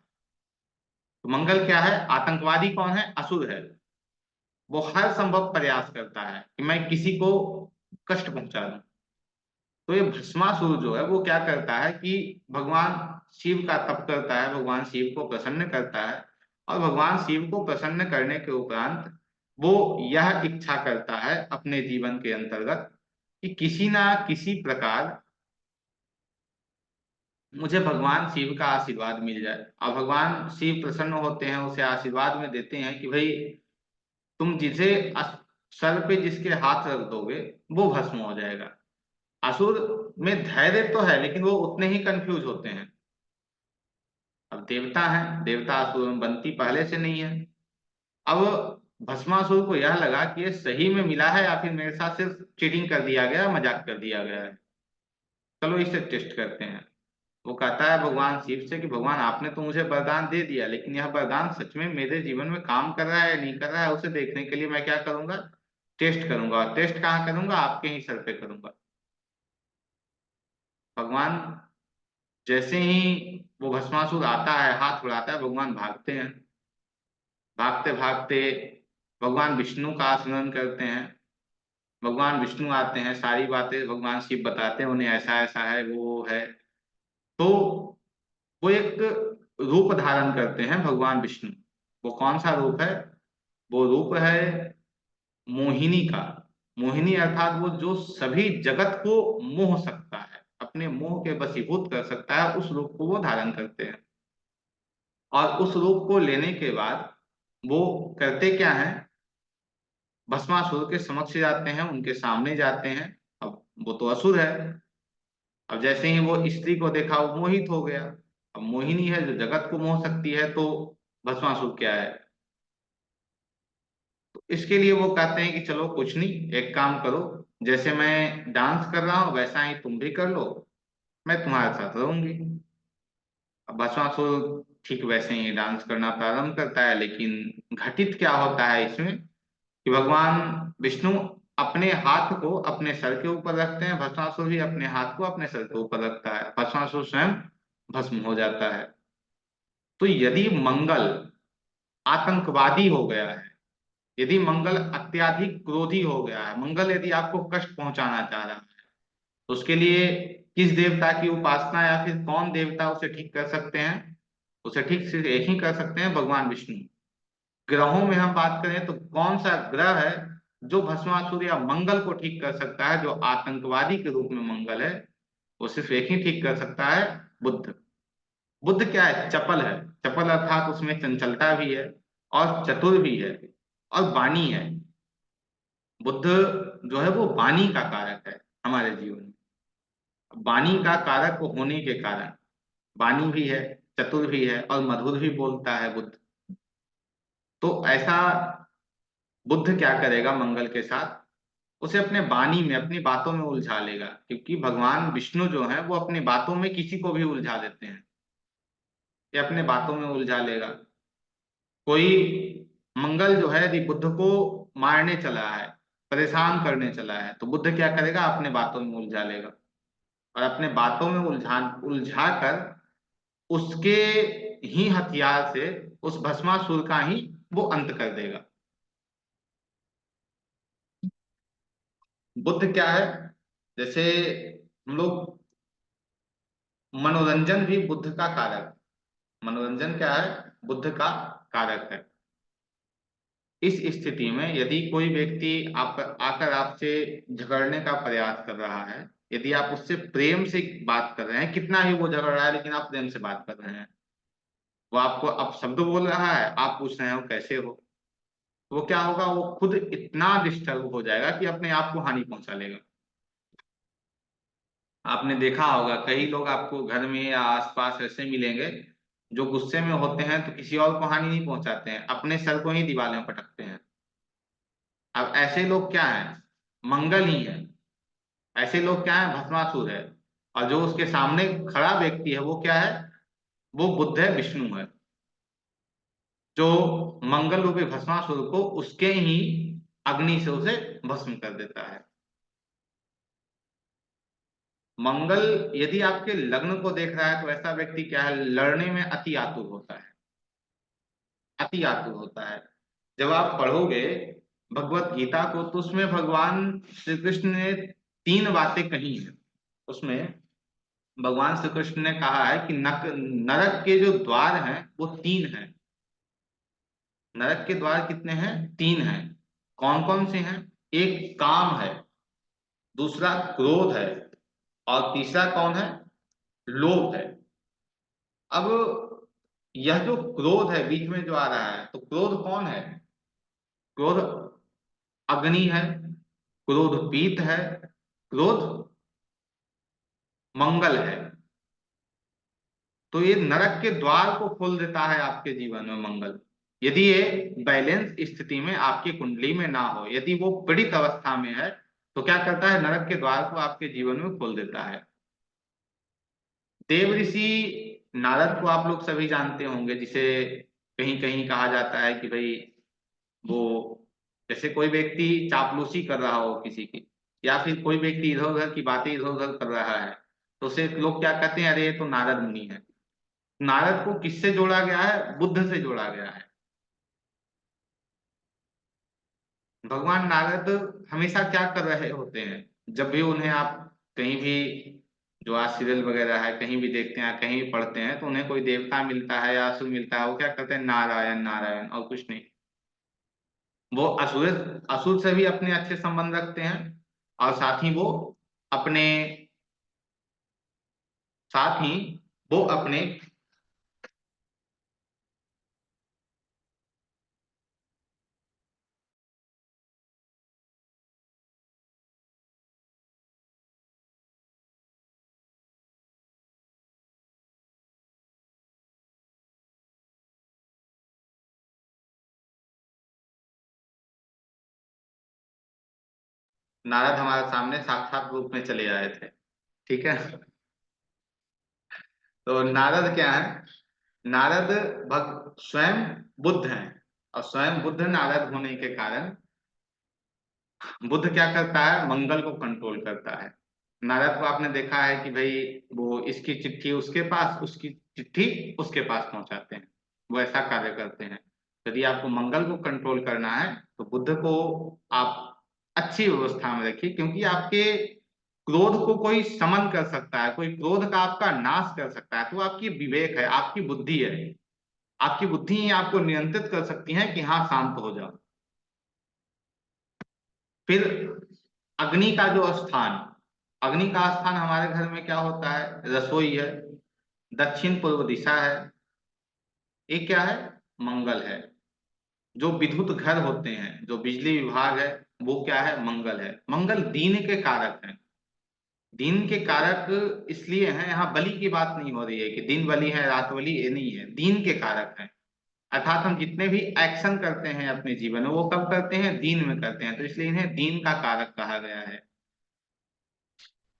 तो मंगल क्या है, आतंकवादी कौन है, असुर है। वो हर संभव प्रयास करता है कि मैं किसी को कष्ट पहुंचा दूं। तो ये भस्मासुर जो है वो क्या करता है कि भगवान शिव का तप करता है, भगवान शिव को प्रसन्न करता है, और भगवान शिव को प्रसन्न करने के उपरांत वो यह इच्छा करता है अपने जीवन के अंतर्गत कि किसी ना किसी प्रकार मुझे भगवान शिव का आशीर्वाद मिल जाए। और भगवान शिव प्रसन्न होते हैं, उसे आशीर्वाद में देते हैं कि भाई तुम जिसे सर पे जिसके हाथ रख दोगे वो भस्म हो जाएगा। असुर में धैर्य तो है, लेकिन वो उतने ही कंफ्यूज होते हैं। अब देवता है, देवता असुर में बनती पहले से नहीं है। अब भस्मासुर को यह लगा कि ये सही में मिला है या फिर मेरे साथ सिर्फ चीटिंग कर दिया गया, मजाक कर दिया गया है। चलो इसे टेस्ट करते हैं। वो कहता है भगवान शिव से कि भगवान आपने तो मुझे वरदान दे दिया, लेकिन यह वरदान सच में मेरे जीवन में काम कर रहा है या नहीं कर रहा है, उसे देखने के लिए मैं क्या करूंगा, टेस्ट करूंगा। और टेस्ट कहाँ करूंगा, आपके ही सर पे करूंगा। भगवान जैसे ही वो भस्मासुर आता है, हाथ उड़ाता है, भगवान भागते हैं। भागते भागते भगवान विष्णु का स्मरण करते हैं। भगवान विष्णु आते हैं, सारी बातें भगवान शिव बताते हैं उन्हें, ऐसा ऐसा है वो है। तो वो एक रूप धारण करते हैं भगवान विष्णु। वो कौन सा रूप है, वो रूप है मोहिनी का। मोहिनी अर्थात वो जो सभी जगत को मोह सकता है, अपने मोह के वशीभूत कर सकता है, उस रूप को वो धारण करते हैं। और उस रूप को लेने के बाद वो करते क्या है, भस्मासुर के समक्ष जाते हैं, उनके सामने जाते हैं। अब वो तो असुर है। अब जैसे ही वो स्त्री को देखा वो मोहित हो गया। अब मोहिनी है जो जगत को मोह सकती है, तो भस्मासुर क्या है, तो इसके लिए वो कहते हैं कि चलो कुछ नहीं, एक काम करो, जैसे मैं डांस कर रहा हूँ वैसा ही तुम भी कर लो, मैं तुम्हारे साथ रहूंगी। अब भस्मासुर ठीक वैसे ही डांस करना प्रारंभ करता है, लेकिन घटित क्या होता है इसमें कि भगवान विष्णु अपने हाथ को अपने सर के ऊपर रखते हैं, भस्मासुर भी अपने हाथ को अपने सर के ऊपर रखता है, भस्मासुर स्वयं भस्म हो जाता है। तो यदि मंगल आतंकवादी हो गया है, यदि मंगल अत्यधिक क्रोधी हो गया है, मंगल यदि आपको कष्ट पहुंचाना चाह रहा है, तो उसके लिए किस देवता की उपासना या फिर कौन देवता उसे ठीक कर सकते हैं, उसे ठीक सिर्फ एक ही कर सकते हैं, भगवान विष्णु। ग्रहों में हम बात करें तो कौन सा ग्रह है जो भस्मासुर या मंगल को ठीक कर सकता है, जो आतंकवादी के रूप में मंगल है, वो सिर्फ एक ही ठीक कर सकता है, बुध। बुध क्या है, चपल है। चपल अर्थात उसमें चंचलता भी है और चतुर भी है और वाणी है। बुद्ध जो है वो वाणी का कारक है हमारे जीवन में। वाणी का कारक होने के कारण वाणी भी है, चतुर भी है और मधुर भी बोलता है बुद्ध। तो ऐसा बुद्ध क्या करेगा मंगल के साथ, उसे अपने वाणी में अपनी बातों में उलझा लेगा, क्योंकि भगवान विष्णु जो है वो अपनी बातों में किसी को भी उलझा देते हैं। ये अपने बातों में उलझा लेगा। कोई मंगल जो है यदि बुद्ध को मारने चला है, परेशान करने चला है, तो बुद्ध क्या करेगा, अपने बातों में उलझा लेगा और अपने बातों में उलझा उलझा कर उसके ही हथियार से उस भस्मासुर का ही वो अंत कर देगा। बुद्ध क्या है, जैसे हम लोग मनोरंजन भी बुद्ध का कारक, मनोरंजन क्या है, बुद्ध का कारक है। इस स्थिति में यदि कोई व्यक्ति आप आकर आपसे झगड़ने का प्रयास कर रहा है, यदि आप उससे प्रेम से बात कर रहे हैं, कितना ही वो झगड़ रहा है लेकिन आप प्रेम से बात कर रहे हैं, वो आपको अब शब्द बोल रहा है, आप पूछ रहे हो कैसे हो, तो वो क्या होगा, वो खुद इतना डिस्टर्ब हो जाएगा कि अपने आप को हानि पहुंचा लेगा। आपने देखा होगा कई लोग आपको घर में या आसपास ऐसे मिलेंगे जो गुस्से में होते हैं तो किसी और को हानि नहीं पहुंचाते हैं, अपने सर को ही दीवार में पटकते हैं। अब ऐसे लोग क्या हैं, मंगल ही है। ऐसे लोग क्या है, भस्मासुर है। और जो उसके सामने खड़ा व्यक्ति है वो क्या है, वो बुद्ध है, विष्णु है, जो मंगल रूपी भस्मासुर को उसके ही अग्नि से उसे भस्म कर देता है। मंगल यदि आपके लग्न को देख रहा है तो ऐसा व्यक्ति क्या है, लड़ने में अति आतुर होता है, अति आतुर होता है। जब आप पढ़ोगे भगवत गीता को तो उसमें भगवान श्री कृष्ण ने तीन बातें कही हैं। उसमें भगवान श्री कृष्ण ने कहा है कि नरक के जो द्वार हैं वो तीन हैं। नरक के द्वार कितने हैं, तीन हैं। कौन कौन से हैं, एक काम है, दूसरा क्रोध है, और तीसरा कौन है, लोभ है। अब यह जो क्रोध है बीच में जो आ रहा है, तो क्रोध कौन है, क्रोध अग्नि है, क्रोध पीत है, क्रोध मंगल है। तो ये नरक के द्वार को खोल देता है आपके जीवन में मंगल, यदि ये बैलेंस स्थिति में आपकी कुंडली में ना हो, यदि वो पीड़ित अवस्था में है तो क्या करता है, नरक के द्वार को आपके जीवन में खोल देता है। देव ऋषि नारद को आप लोग सभी जानते होंगे, जिसे कहीं कहीं कहा जाता है कि भाई वो, जैसे कोई व्यक्ति चापलूसी कर रहा हो किसी की, या फिर कोई व्यक्ति इधर उधर की बातें इधर उधर कर रहा है, तो उसे लोग क्या कहते हैं, अरे ये तो नारद मुनि है। नारद को किससे जोड़ा गया है, बुद्ध से जोड़ा गया है। भगवान नारद हमेशा क्या कर रहे होते हैं, जब भी उन्हें आप कहीं भी, जो आज सीरियल वगैरह है कहीं भी देखते हैं, कहीं भी पढ़ते हैं, तो उन्हें कोई देवता मिलता है या असुर मिलता है, वो क्या करते हैं, नारायण नारायण और कुछ नहीं। वो असुर असुर से भी अपने अच्छे संबंध रखते हैं, और अपने साथ ही वो अपने नारद हमारे सामने साक्षात रूप में चले आए थे, ठीक है। तो नारद क्या है, नारद स्वयं बुद्ध हैं, और स्वयं बुद्ध नारद होने के कारण बुद्ध क्या करता है, मंगल को कंट्रोल करता है। नारद को आपने देखा है कि भाई वो इसकी चिट्ठी उसके पास, उसकी चिट्ठी उसके पास पहुंचाते हैं, वो ऐसा कार्य करते हैं। यदि आपको मंगल को कंट्रोल करना है तो बुद्ध को आप अच्छी व्यवस्था में रखिए, क्योंकि आपके क्रोध को कोई समन कर सकता है, कोई क्रोध का आपका नाश कर सकता है, तो आपकी विवेक है, आपकी बुद्धि है, आपकी बुद्धि ही आपको नियंत्रित कर सकती है कि हाँ शांत हो जाओ। फिर अग्नि का जो स्थान, अग्नि का स्थान हमारे घर में क्या होता है, रसोई है, दक्षिण पूर्व दिशा है, ये क्या है, मंगल है। जो विद्युत घर होते हैं, जो बिजली विभाग है, वो क्या है, मंगल है। मंगल दीन के कारक हैं, दीन के कारक इसलिए हैं, यहाँ बलि की बात नहीं हो रही है कि दिन बलि है रात बलि, ये नहीं है, दीन के कारक हैं। अर्थात हम जितने भी एक्शन करते हैं अपने जीवन में वो कब करते हैं, दीन में करते हैं, तो इसलिए इन्हें दीन का कारक कहा गया है।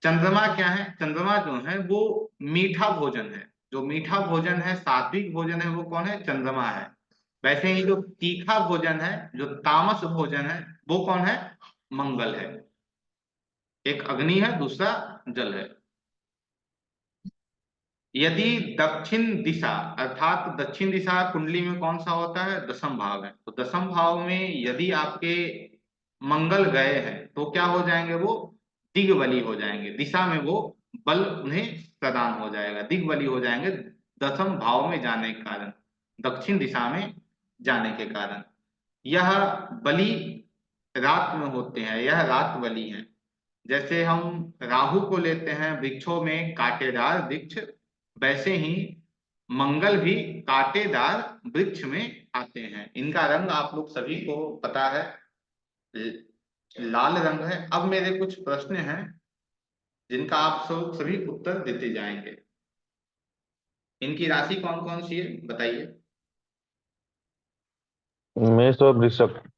चंद्रमा क्या है, चंद्रमा जो है वो मीठा भोजन है, जो मीठा भोजन है, सात्विक भोजन है, वो कौन है, चंद्रमा है। वैसे ही जो तीखा भोजन है, जो तामस भोजन है, वो कौन है, मंगल है। एक अग्नि है, दूसरा जल है। यदि दक्षिण दिशा, अर्थात दक्षिण दिशा कुंडली में कौन सा होता है, दसम भाव है, तो दसम भाव में यदि आपके मंगल गए हैं तो क्या हो जाएंगे, वो दिग्बली हो जाएंगे, दिशा में वो बल उन्हें प्रदान हो जाएगा, दिग्बली हो जाएंगे दशम भाव में जाने के कारण, दक्षिण दिशा में जाने के कारण। यह बलि रात में होते हैं, यह रात बलि है। जैसे हम राहु को लेते हैं वृक्षों में कांटेदार वृक्ष, वैसे ही मंगल भी कांटेदार वृक्ष में आते हैं। इनका रंग आप लोग सभी को पता है, लाल रंग है। अब मेरे कुछ प्रश्न हैं जिनका आप सब सभी उत्तर देते जाएंगे। इनकी राशि कौन कौन सी है बताइए। मेष और वृषभ।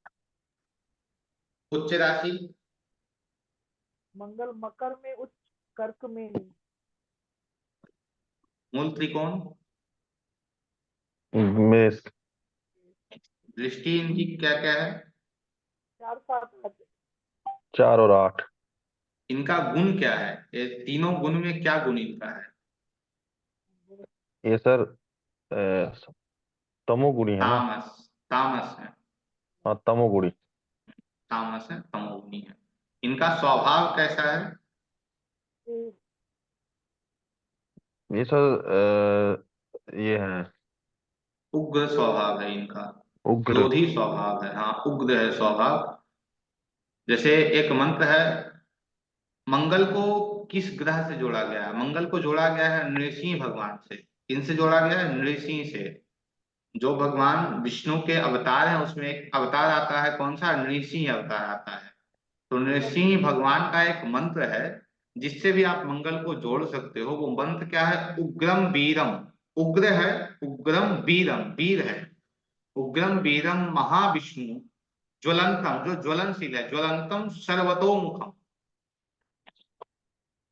उच्च राशि। मंगल मकर में, उच्च कर्क में नहीं। मूल त्रिकोण। मेष। दृष्टि इनकी क्या क्या है। 4 7 8। 4 और 8। इनका गुण क्या है, ये तीनों गुण में क्या गुण इनका है। ये सर तमोगुणी है ना। तामस, तामस है। हाँ, तमोगुणी। तामस है, तमोगुणी है। इनका स्वभाव कैसा है। ये सर ये है उग्र स्वभाव है इनका, उग्र। क्रोधी स्वभाव है, हाँ उग्र है स्वभाव। जैसे एक मंत्र है, मंगल को किस ग्रह से जोड़ा गया है। मंगल को जोड़ा गया है नृसिंह भगवान से। इनसे जोड़ा गया है नृसिंह से। जो भगवान विष्णु के अवतार हैं उसमें एक अवतार आता है, कौन सा, नृसिंह अवतार आता है। तो नृसिंह भगवान का एक मंत्र है जिससे भी आप मंगल को जोड़ सकते हो। वो मंत्र क्या है, उग्रम वीरम। उग्र है, उग्रम वीरम, वीर है। उग्रम वीरम महाविष्णु ज्वलंतम, जो ज्वलनशील है, ज्वलंतम सर्वतोमुखम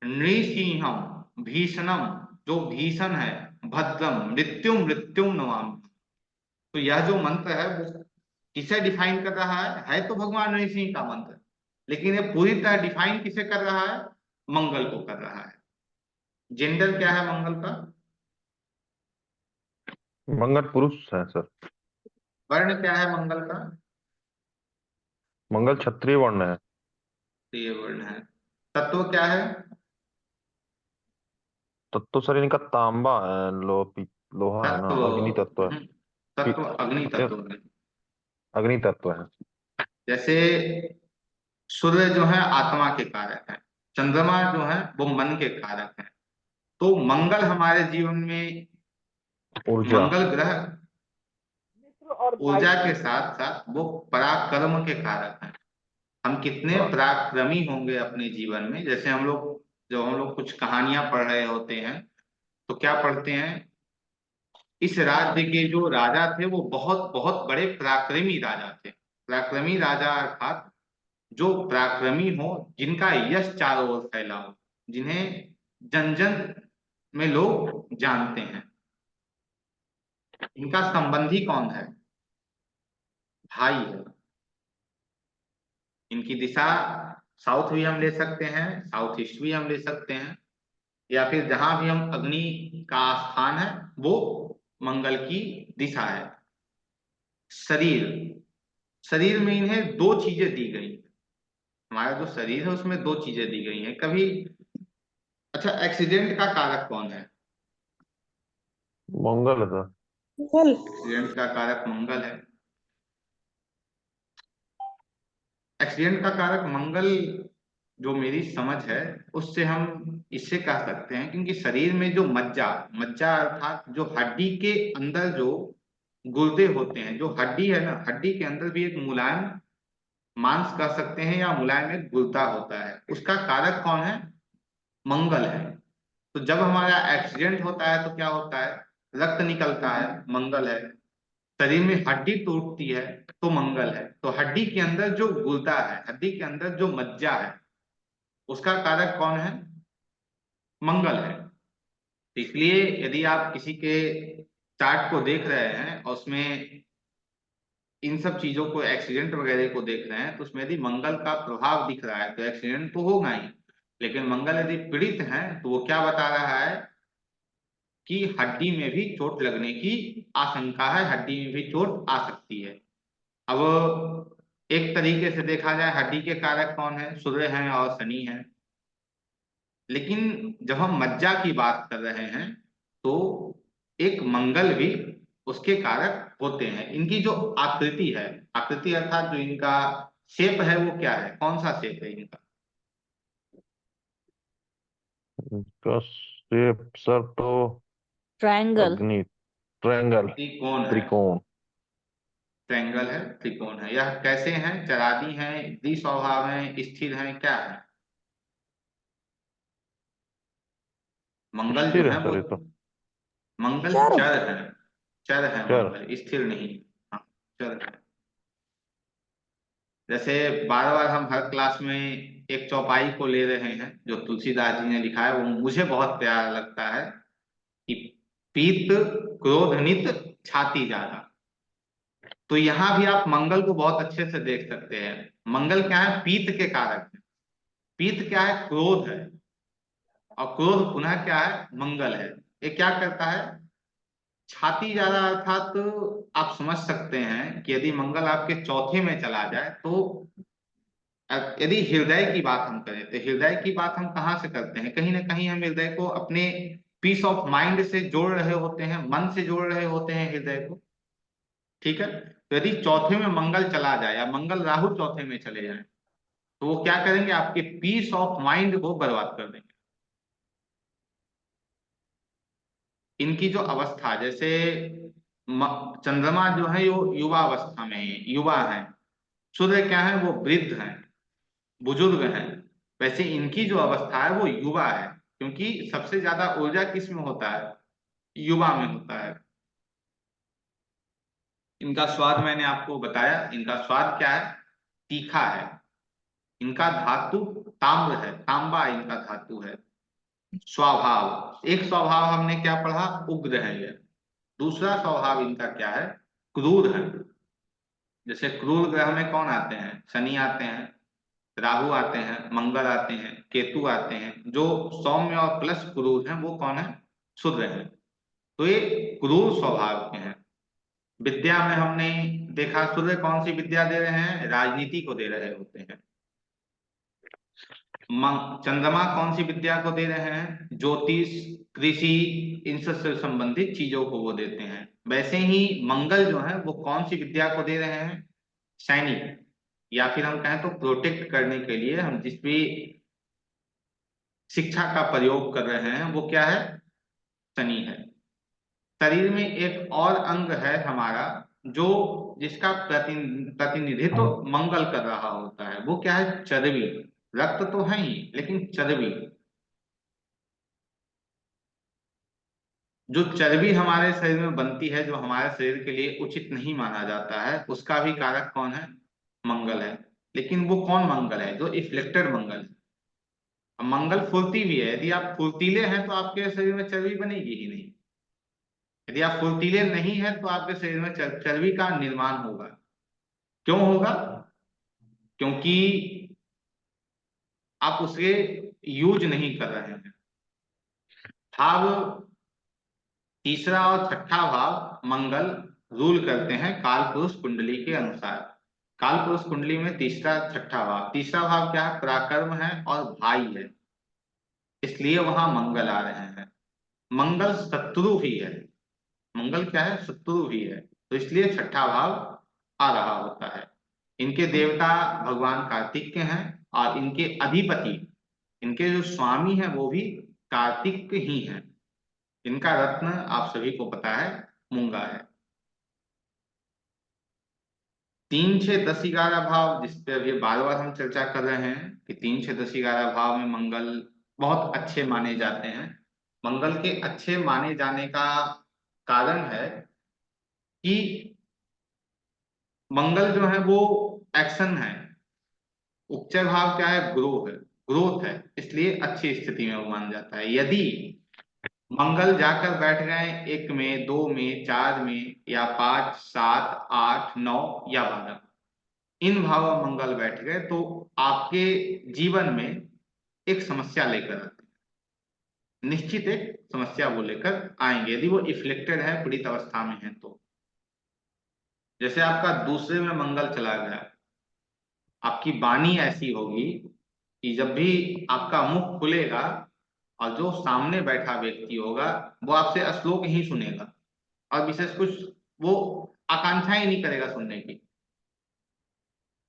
नृसिंहम भीषणम, जो भीषण है, भद्रम मृत्युम मृत्युम नमामि। तो यह जो मंत्र है वो किसे डिफाइन कर रहा है तो भगवान नृसिंह का मंत्र, लेकिन ये पूरी तरह डिफाइन किसे कर रहा है, मंगल को कर रहा है। जेंडर क्या है मंगल का। मंगल पुरुष है सर। वर्ण क्या है मंगल का। मंगल क्षत्रिय वर्ण है। ये वर्ण है। तत्व क्या है। तत्व सर इनका तांबा है, लोहा है ना, तत्व अग्नि तत्व है। तत्व अग्नि पी- तत्व है। अग्नि तत्व है। जैसे सूर्य जो है आत्मा के कारक है, चंद्रमा जो है वो मन के कारक है। तो मंगल हमारे जीवन में, ऊर्जा। मंगल ग्रह मित्र और ऊर्जा भाई। के साथ साथ वो पराक्रम के कारक हैं। हम कितने पराक्रमी होंगे अपने जीवन में। जैसे हम लोग, जब हम लोग कुछ कहानियां पढ़ रहे होते हैं तो क्या पढ़ते हैं, इस राज्य के जो राजा थे वो बहुत बहुत बड़े पराक्रमी राजा थे। पराक्रमी राजा अर्थात जो पराक्रमी हो, जिनका यश चारों ओर फैला हो, जिन्हें जन जन में लोग जानते हैं। इनका संबंधी कौन है, भाई है। इनकी दिशा साउथ भी हम ले सकते हैं, साउथ ईस्ट भी हम ले सकते हैं, या फिर जहां भी हम अग्नि का स्थान है वो मंगल की दिशा है। शरीर, शरीर में इन्हें दो चीजें दी गई। हमारा जो शरीर है उसमें दो चीजें दी गई हैं कभी। अच्छा, एक्सीडेंट का कारक कौन है। मंगल है सर। मंगल। एक्सीडेंट का कारक मंगल है। एक्सीडेंट का कारक मंगल, जो मेरी समझ है उससे हम इससे कह सकते हैं, क्योंकि शरीर में जो मज्जा, मज्जा अर्थात जो हड्डी के अंदर जो गुर्दे होते हैं, जो हड्डी है ना, हड्डी के अंदर भी एक मुलायम मांस कह सकते हैं या मुलायम एक गुर्दा होता है, उसका कारक कौन है, मंगल है। तो जब हमारा एक्सीडेंट होता है तो क्या होता है, रक्त निकलता है, मंगल है। शरीर में हड्डी टूटती है तो मंगल है। तो हड्डी के अंदर जो गुर्दा है, हड्डी के अंदर जो मज्जा है, उसका कारक कौन है, मंगल है। तो इसलिए यदि आप किसी के चार्ट को देख रहे हैं और उसमें इन सब चीजों को, एक्सीडेंट वगैरह को देख रहे हैं, तो उसमें यदि मंगल का प्रभाव दिख रहा है तो एक्सीडेंट तो होगा ही। लेकिन मंगल यदि पीड़ित है तो वो क्या बता रहा है कि हड्डी में भी चोट लगने की आशंका है, हड्डी में भी चोट आ सकती है। अब एक तरीके से देखा जाए, हड्डी के कारक कौन है, सूर्य हैं और शनि है। लेकिन जब हम मज्जा की बात कर रहे हैं तो एक मंगल भी उसके कारक होते हैं। इनकी जो आकृति है, आकृति अर्थात जो इनका शेप है वो क्या है, कौन सा शेप है इनका? इसका शेप सर तो ट्रायंगल। अग्नि, ट्रायंगल, त्रिकोण है। त्रिकोण। ट्रायंगल है, त्रिकोण है। यह कैसे हैं? चरादी हैं, द्विस्वभाव हैं, स्थिर हैं, क्या है? मंगल जो स्थिर है है वो, सर ये तो। मंगल चर चर है। चर है चर। मंगल, स्थिर नहीं। हाँ, चर है। जैसे बार बार हम हर क्लास में एक चौपाई को ले रहे हैं जो तुलसीदास जी ने लिखा है, वो मुझे बहुत प्यारा लगता है कि पीत क्रोध नित छाती जागा। तो यहाँ भी आप मंगल को बहुत अच्छे से देख सकते हैं। मंगल क्या है? पीत के कारक है। पीत क्या है? क्रोध है। और क्रोध पुनः क्या है? मंगल है। ये क्या करता है? छाती ज्यादा, अर्थात आप समझ सकते हैं कि यदि मंगल आपके चौथे में चला जाए तो यदि हृदय की बात हम करें तो हृदय की बात हम कहाँ से करते हैं? कहीं ना कहीं हम हृदय को अपने पीस ऑफ माइंड से जोड़ रहे होते हैं, मन से जोड़ रहे होते हैं हृदय को। ठीक है, तो यदि चौथे में मंगल चला जाए या मंगल राहु चौथे में चले जाए तो वो क्या करेंगे? आपके पीस ऑफ माइंड को बर्बाद कर देंगे। इनकी जो अवस्था, जैसे चंद्रमा जो है वो युवा अवस्था में है, युवा है। सूर्य क्या है? वो वृद्ध है, बुजुर्ग हैं। वैसे इनकी जो अवस्था है वो युवा है, क्योंकि सबसे ज्यादा ऊर्जा किस में होता है? युवा में होता है। इनका स्वाद मैंने आपको बताया, इनका स्वाद क्या है? तीखा है। इनका धातु ताम्र है, तांबा इनका धातु है। स्वभाव, एक स्वभाव हमने क्या पढ़ा? उग्र है ये। दूसरा स्वभाव इनका क्या है? क्रूर है। जैसे क्रूर ग्रह में कौन आते हैं? शनि आते हैं, राहु आते हैं, मंगल आते हैं, केतु आते हैं। जो सौम्य और प्लस क्रूर हैं वो कौन है? सूर्य है। तो ये क्रूर स्वभाव के हैं। विद्या में हमने देखा सूर्य कौन सी विद्या दे रहे हैं? राजनीति को दे रहे होते हैं। चंद्रमा कौन सी विद्या को दे रहे हैं? ज्योतिष, कृषि, इनसे संबंधित चीजों को वो देते हैं। वैसे ही मंगल जो है वो कौन सी विद्या को दे रहे हैं? सैनिक, या फिर हम कहें तो प्रोटेक्ट करने के लिए हम जिस भी शिक्षा का प्रयोग कर रहे हैं वो क्या है? शनि है। शरीर में एक और अंग है हमारा जो, जिसका प्रतिनिधित्व मंगल कर रहा होता है, वो क्या है? चर्बी। रक्त तो है ही, लेकिन चर्बी, जो चर्बी हमारे शरीर में बनती है, जो हमारे शरीर के लिए उचित नहीं माना जाता है, उसका भी कारक कौन है? मंगल है। लेकिन वो कौन मंगल है? जो इफ्लेक्टेड मंगल है। अब मंगल फुर्ती भी है। यदि आप फुर्तीले हैं तो आपके शरीर में चर्बी बनेगी ही नहीं। यदि आप फुर्तीले नहीं हैं तो आपके शरीर में चर्बी का निर्माण होगा। क्यों होगा? क्योंकि आप उसके यूज नहीं कर रहे हैं। भाव तीसरा और छठा भाव मंगल रूल करते हैं काल पुरुष कुंडली के अनुसार। काल पुरुष कुंडली में तीसरा छठा भाव, तीसरा भाव क्या है? पराक्रम है और भाई है, इसलिए वहां मंगल आ रहे हैं। मंगल शत्रु भी है। मंगल क्या है? शत्रु भी है, तो इसलिए छठा भाव आ रहा होता है। इनके देवता भगवान कार्तिक के हैं, और इनके अधिपति, इनके जो स्वामी हैं वो भी कार्तिक ही हैं। इनका रत्न आप सभी को पता है, मूंगा है। 3, 6, 10, 11 भाव, जिस पे अभी बार बार हम चर्चा कर रहे हैं कि 3, 6, 10, 11 भाव में मंगल बहुत अच्छे माने जाते हैं। मंगल के अच्छे माने जाने का कारण है कि मंगल जो है वो एक्शन है। उपचय भाव क्या है? ग्रोथ है, ग्रोथ है, इसलिए अच्छी स्थिति में वो मान जाता है। यदि मंगल जाकर बैठ गए 1 में, 2 में, 4 में, या 5, 7, 8, 9 या 12, इन भावों में मंगल बैठ गए तो आपके जीवन में एक समस्या लेकर आते हैं। निश्चित एक समस्या वो लेकर आएंगे यदि वो इफ्लेक्टेड है, पीड़ित अवस्था में है तो। जैसे आपका दूसरे में मंगल चला गया, आपकी वाणी ऐसी होगी कि जब भी आपका मुख खुलेगा और जो सामने बैठा व्यक्ति होगा वो आपसे श्लोक ही सुनेगा और विशेष कुछ वो आकांक्षा ही नहीं करेगा सुनने की।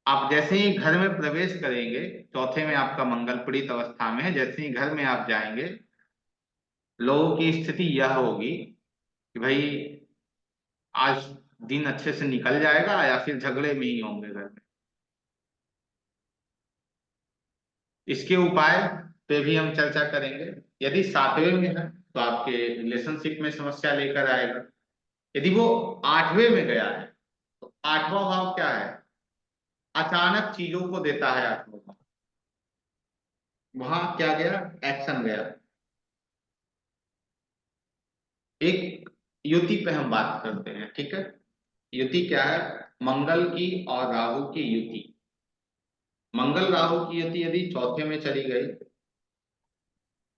आप जैसे ही घर में प्रवेश करेंगे, चौथे में आपका मंगल पीड़ित अवस्था में है, जैसे ही घर में आप जाएंगे, लोगों की स्थिति यह होगी कि भाई आज दिन अच्छे से निकल जाएगा या फिर झगड़े में ही होंगे घर में। इसके उपाय पे भी हम चर्चा करेंगे। यदि सातवें में है तो आपके रिलेशनशिप में समस्या लेकर आएगा। यदि वो आठवें में गया है तो आठवां भाव क्या है? अचानक चीजों को देता है आठवां भाव। वहां क्या गया? एक्शन गया। एक युति पे हम बात करते हैं, ठीक है। युति क्या है? मंगल की और राहु की युति। मंगल राहु की युति यदि चौथे में चली गई,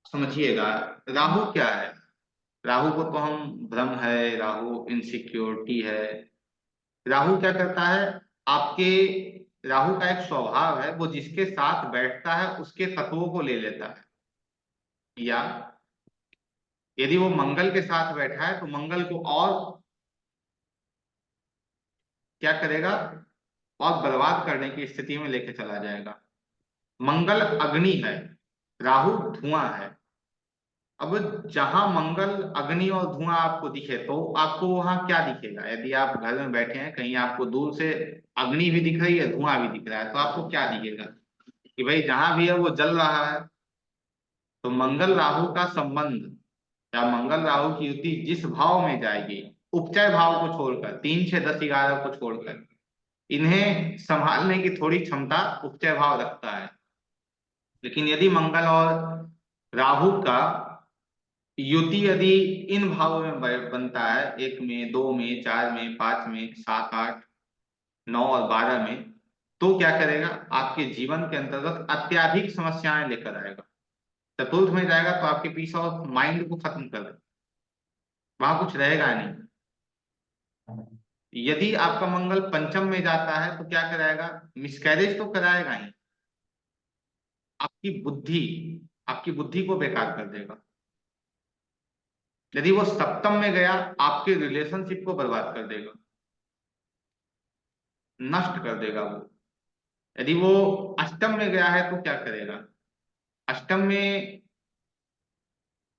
समझिएगा, राहु क्या है? राहु को तो हम भ्रम है, राहु इनसिक्योरिटी है। राहु क्या करता है आपके? राहु का एक स्वभाव है, वो जिसके साथ बैठता है उसके तत्वों को ले लेता है। या यदि वो मंगल के साथ बैठा है तो मंगल को और क्या करेगा? और बर्बाद करने की स्थिति में लेके चला जाएगा। मंगल अग्नि है, राहु धुआं है। अब जहां मंगल अग्नि और धुआं आपको दिखे तो आपको वहां क्या दिखेगा? यदि आप घर में बैठे हैं, कहीं आपको दूर से अग्नि भी दिख रही है, धुआं भी दिख रहा है, तो आपको क्या दिखेगा? कि भाई जहां भी है वो जल रहा है। तो मंगल राहु का संबंध या मंगल राहु की युति जिस भाव में जाएगी, उपचय भाव को छोड़कर, 3 6 10 11 को छोड़कर, इन्हें संभालने की थोड़ी क्षमता उपचय भाव रखता है। लेकिन यदि मंगल और राहु का युति यदि इन भावों में बनता है, 1 में, 2 में, 4 में, 5 में, 7 8 9 और 12 में, तो क्या करेगा? आपके जीवन के अंतर्गत अत्याधिक समस्याएं लेकर आएगा। चतुर्थ में जाएगा तो आपके पीस ऑफ माइंड को खत्म कर देगा, वहां कुछ रहेगा नहीं। यदि आपका मंगल पंचम में जाता है तो क्या कराएगा? मिसकैरेज तो कराएगा ही, आपकी बुद्धि, आपकी बुद्धि को बेकार कर देगा। यदि वो सप्तम में गया, आपके रिलेशनशिप को बर्बाद कर देगा, नष्ट कर देगा वो। यदि वो अष्टम में गया है तो क्या करेगा? अष्टम में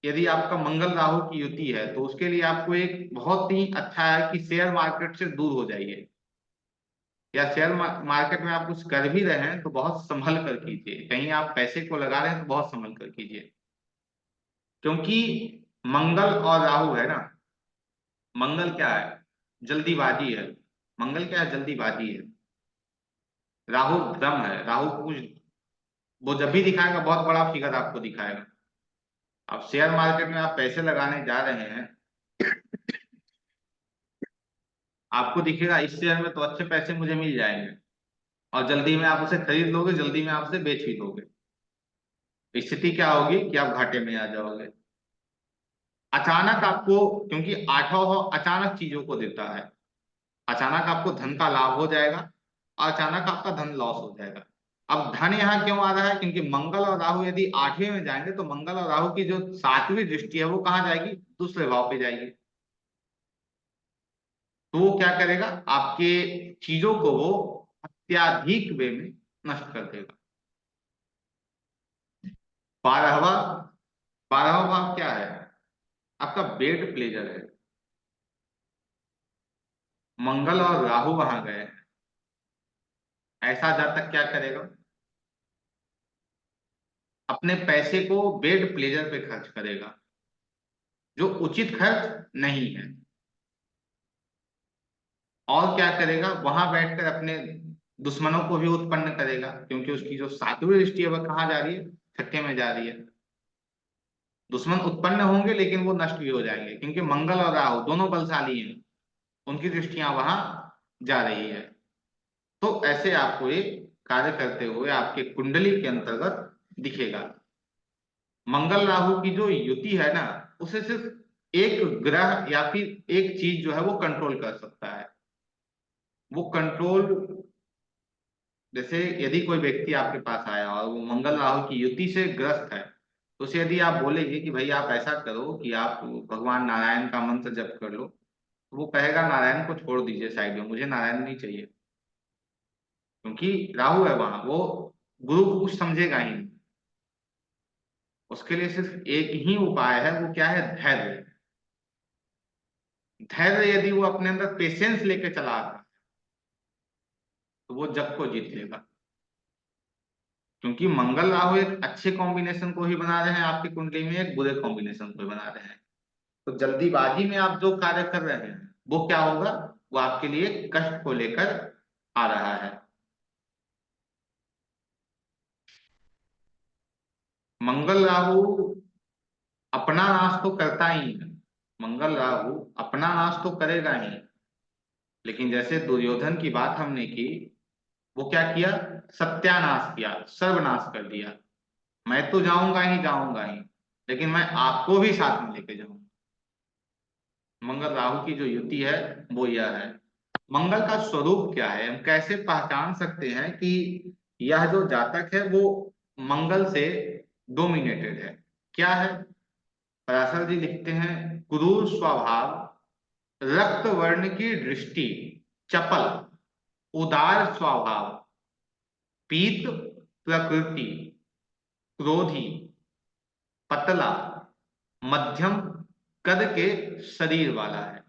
यदि आपका मंगल राहु की युति है तो उसके लिए आपको एक बहुत ही अच्छा है कि शेयर मार्केट से दूर हो जाइए, या शेयर मार्केट में आप कुछ कर भी रहे हैं तो बहुत संभल कर कीजिए। कहीं आप पैसे को लगा रहे हैं तो बहुत संभल कर कीजिए, क्योंकि मंगल और राहु है ना। मंगल क्या है? जल्दीबाजी है। मंगल क्या है? जल्दीबाजी है। राहु भ्रम है। राहु कुछ वो जब भी दिखाएगा बहुत बड़ा फिगर आपको दिखाएगा। अब शेयर मार्केट में आप पैसे लगाने जा रहे हैं, आपको दिखेगा इस शेयर में तो अच्छे पैसे मुझे मिल जाएंगे, और जल्दी में आप उसे खरीद लोगे, जल्दी में आप उसे बेच भी दोगे। स्थिति क्या होगी कि आप घाटे में आ जाओगे। अचानक आपको, क्योंकि आठवां भाव अचानक चीजों को देता है, अचानक आपको धन का लाभ हो जाएगा और अचानक आपका धन लॉस हो जाएगा। अब धन यहाँ क्यों आ रहा है? क्योंकि मंगल और राहु यदि आठवें में जाएंगे तो मंगल और राहु की जो सातवीं दृष्टि है वो कहाँ जाएगी? दूसरे भाव पे जाएगी। तो वो क्या करेगा? आपके चीजों को वो अत्याधिक वे में नष्ट कर देगा। 12वां, 12वां भाव क्या है? आपका बेड प्लेजर है। मंगल और राहु वहां गए हैं, ऐसा जातक क्या करेगा? अपने पैसे को बेड प्लेजर पे खर्च करेगा, जो उचित खर्च नहीं है। और क्या करेगा? वहां बैठकर अपने दुश्मनों को भी उत्पन्न करेगा, क्योंकि उसकी जो सातवीं दृष्टि है वह कहाँ जा रही है? छठे में जा रही है। दुश्मन उत्पन्न होंगे लेकिन वो नष्ट भी हो जाएंगे, क्योंकि मंगल और राहु दोनों बलशाली हैं, उनकी दृष्टियां वहां जा रही है। तो ऐसे आपको ये कार्य करते हुए आपके कुंडली के अंतर्गत दिखेगा। मंगल राहु की जो युति है ना, उसे सिर्फ एक ग्रह या फिर एक चीज जो है वो कंट्रोल कर सकता है। वो कंट्रोल, जैसे यदि कोई व्यक्ति आपके पास आया और वो मंगल राहु की युति से ग्रस्त है, तो उसे यदि आप बोलेंगे कि भाई आप ऐसा करो कि आप भगवान नारायण का मंत्र जप कर लो, तो वो कहेगा नारायण को छोड़ दीजिए साइड में, मुझे नारायण नहीं चाहिए, क्योंकि राहु है वहां, वो गुरु को कुछ समझेगा ही नहीं। उसके लिए सिर्फ एक ही उपाय है, वो क्या है? धैर्य। धैर्य यदि वो अपने अंदर पेशेंस लेके चला आता है तो वो जग को जीत लेगा। क्योंकि मंगल राहु एक अच्छे कॉम्बिनेशन को ही बना रहे हैं आपकी कुंडली में, एक बुरे कॉम्बिनेशन को ही बना रहे हैं। तो जल्दीबाजी में आप जो कार्य कर रहे हैं वो क्या होगा? वो आपके लिए कष्ट को लेकर आ रहा है। मंगल राहु अपना नाश तो करता ही है, मंगल राहु अपना नाश तो करेगा ही, लेकिन जैसे दुर्योधन की बात हमने की, वो क्या किया? सत्यानाश किया, सर्वनाश कर दिया। मैं तो जाऊंगा ही, लेकिन मैं आपको भी साथ में लेके जाऊंगा। मंगल राहु की जो युति है वो यह है। मंगल का स्वरूप क्या है, हम कैसे पहचान सकते हैं कि यह जो जातक है वो मंगल से डोमिनेटेड है? क्या है? पराशर जी लिखते हैं, क्रूर स्वभाव, रक्त वर्ण की दृष्टि, चपल, उदार स्वभाव, पीत प्रकृति, क्रोधी, पतला, मध्यम कद के शरीर वाला है।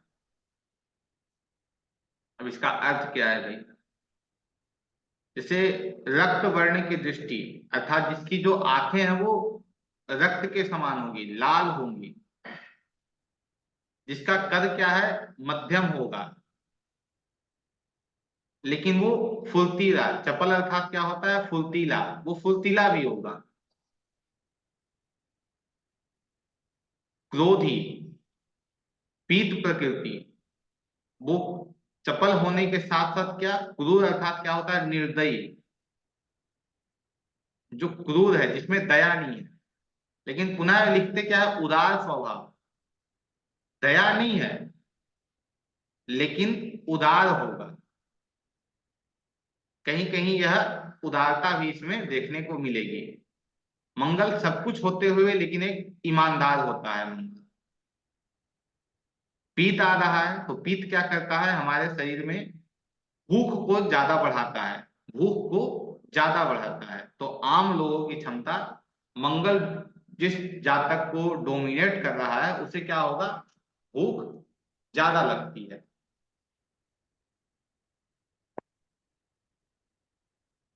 अब इसका अर्थ क्या है भाई? जैसे रक्त वर्ण की दृष्टि, अर्थात जिसकी जो आंखें हैं वो रक्त के समान होंगी, लाल होंगी। जिसका कद क्या है? मध्यम होगा, लेकिन वो फुर्तीला, चपल अर्थात क्या होता है? फुर्तीला, वो फुर्तीला भी होगा। क्रोधी, पीत प्रकृति, वो चपल होने के साथ साथ क्या क्रूर अर्थात क्या होता है? निर्दयी। जो क्रूर है, जिसमें दया नहीं है। लेकिन पुनः लिखते क्या है? उदार स्वभाव। दया नहीं है लेकिन उदार होगा। कहीं कहीं यह उदारता भी इसमें देखने को मिलेगी। मंगल सब कुछ होते हुए लेकिन एक ईमानदार होता है मंगल। पीत आ रहा है तो पीत क्या करता है? हमारे शरीर में भूख को ज्यादा बढ़ाता है, भूख को ज्यादा बढ़ाता है। तो आम लोगों की क्षमता, मंगल जिस जातक को डोमिनेट कर रहा है उसे क्या होगा? भूख ज्यादा लगती है।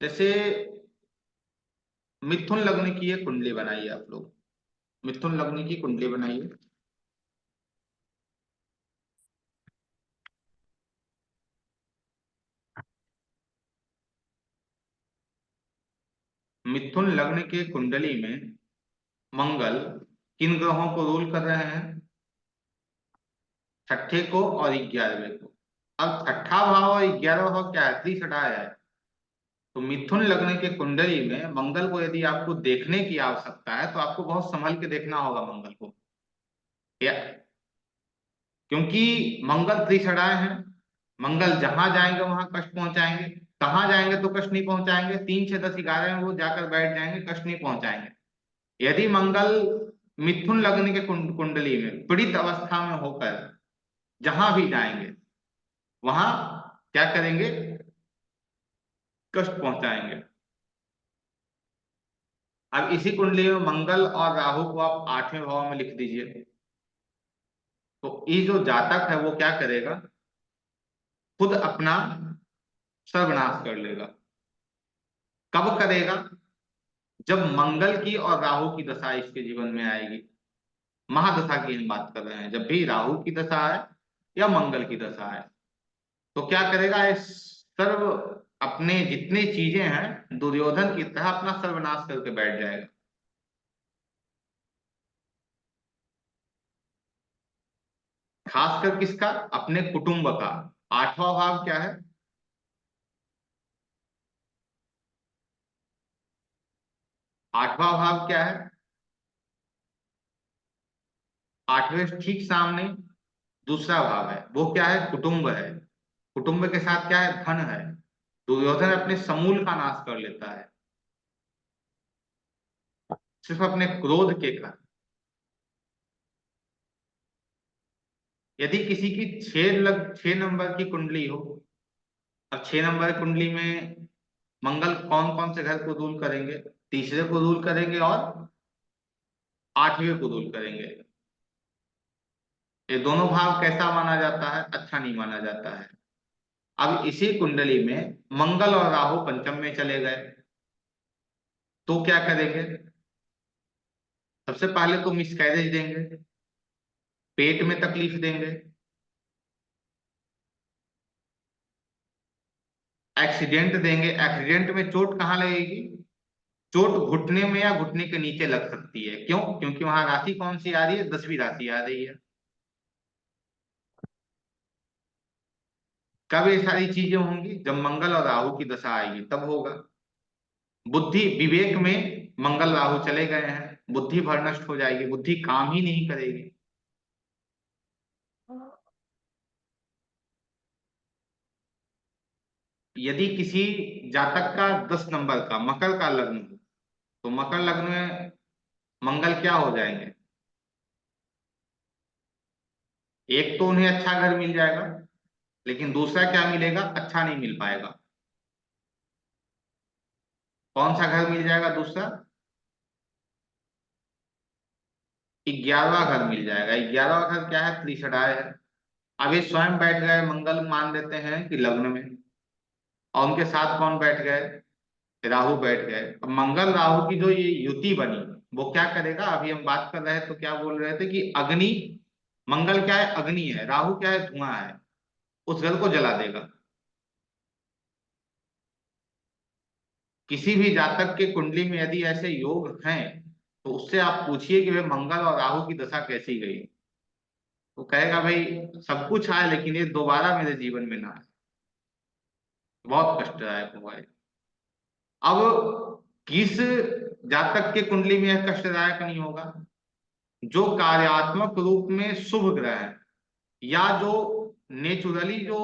जैसे मिथुन लग्न की एक कुंडली बनाइए आप लोग, मिथुन लग्न की कुंडली बनाइए। मिथुन लग्न के कुंडली में मंगल किन ग्रहों को रूल कर रहे हैं? छठे को और 11वें को। अब छठा भाव और 11वां भाव क्या है? त्रिछठाया है। तो मिथुन लग्न के कुंडली में मंगल को यदि आपको देखने की आवश्यकता है तो आपको बहुत संभल के देखना होगा मंगल को। या क्योंकि मंगल त्रिछठाए हैं, मंगल जहां जाएंगे वहां कष्ट पहुंचाएंगे, कहां जाएंगे तो कष्ट नहीं पहुंचाएंगे, 3 6 10 11 में वो जाकर बैठ जाएंगे, कष्ट नहीं पहुंचाएंगे। यदि मंगल मिथुन लग्न के कुंडली में पीड़ित अवस्था में होकर जहां भी जाएंगे वहां क्या करेंगे? कष्ट पहुंचाएंगे। अब इसी कुंडली में मंगल और राहु को आप 8वें भाव में लिख दीजिए, तो ये जो जातक है वो क्या करेगा? खुद अपना सर्वनाश कर लेगा। कब करेगा? जब मंगल की और राहु की दशा इसके जीवन में आएगी। महादशा की हम बात कर रहे हैं, जब भी राहु की दशा है या मंगल की दशा है तो क्या करेगा? इस सर्व अपने जितनी चीजें हैं दुर्योधन की तरह अपना सर्वनाश करके बैठ जाएगा। खासकर किसका? अपने कुटुंब का। 8वां भाव क्या है? 8वां भाव क्या है? 8वें ठीक सामने दूसरा भाव है, वो क्या है? कुटुंब है। कुटुंब के साथ क्या है? धन है। दुर्योधन अपने समूल का नाश कर लेता है। सिर्फ अपने क्रोध के कारण। यदि किसी की 6 नंबर की कुंडली हो, और 6 नंबर की कुंडली में मंगल कौन कौन से घर को रूल करेंगे? तीसरे को रूल करेंगे और 8वें को रूल करेंगे। ये दोनों भाव कैसा माना जाता है? अच्छा नहीं माना जाता है। अब इसी कुंडली में मंगल और राहु पंचम में चले गए, तो क्या करेंगे? सबसे पहले तो मिसकैरेज देंगे, पेट में तकलीफ देंगे, एक्सीडेंट देंगे। एक्सीडेंट में चोट कहाँ लगेगी? चोट घुटने में या घुटने के नीचे लग सकती है। क्यों? क्योंकि वहां राशि कौन सी आ रही है? 10वीं राशि आ रही है। कब ये सारी चीजें होंगी? जब मंगल और राहु की दशा आएगी तब होगा। बुद्धि विवेक में मंगल राहु चले गए हैं, बुद्धि भर नष्ट हो जाएगी, बुद्धि काम ही नहीं करेगी। यदि किसी जातक का 10 नंबर का मकर का लग्न हो, तो मकर लग्न में मंगल क्या हो जाएंगे? एक तो उन्हें अच्छा घर मिल जाएगा, लेकिन दूसरा क्या मिलेगा? अच्छा नहीं मिल पाएगा। कौन सा घर मिल जाएगा दूसरा? 11वां घर मिल जाएगा। 11वां घर क्या है? त्रिषडाय है। अब ये स्वयं बैठ गए, मंगल मान लेते हैं कि लग्न में, और उनके साथ कौन बैठ गए? राहु बैठ गए। अब मंगल राहु की जो ये युति बनी, वो क्या करेगा? अभी हम बात कर रहे थे तो क्या बोल रहे थे कि अग्नि, मंगल क्या है? अग्नि है, राहु क्या है? धुआं है, उस घर को जला देगा। किसी भी जातक के कुंडली में यदि ऐसे योग हैं, तो उससे आप पूछिए कि भाई मंगल और राहु की दशा कैसी गई। वो कहेगा भाई सब कुछ आया, लेकिन ये दोबारा मेरे जीवन में ना आए। बहुत कष्टदायक हुआ है। अब किस जातक के कुंडली में यह कष्टदायक नहीं होगा? जो कार्यात्मक रूप में शुभ ग्रह है, या जो नेचुरली जो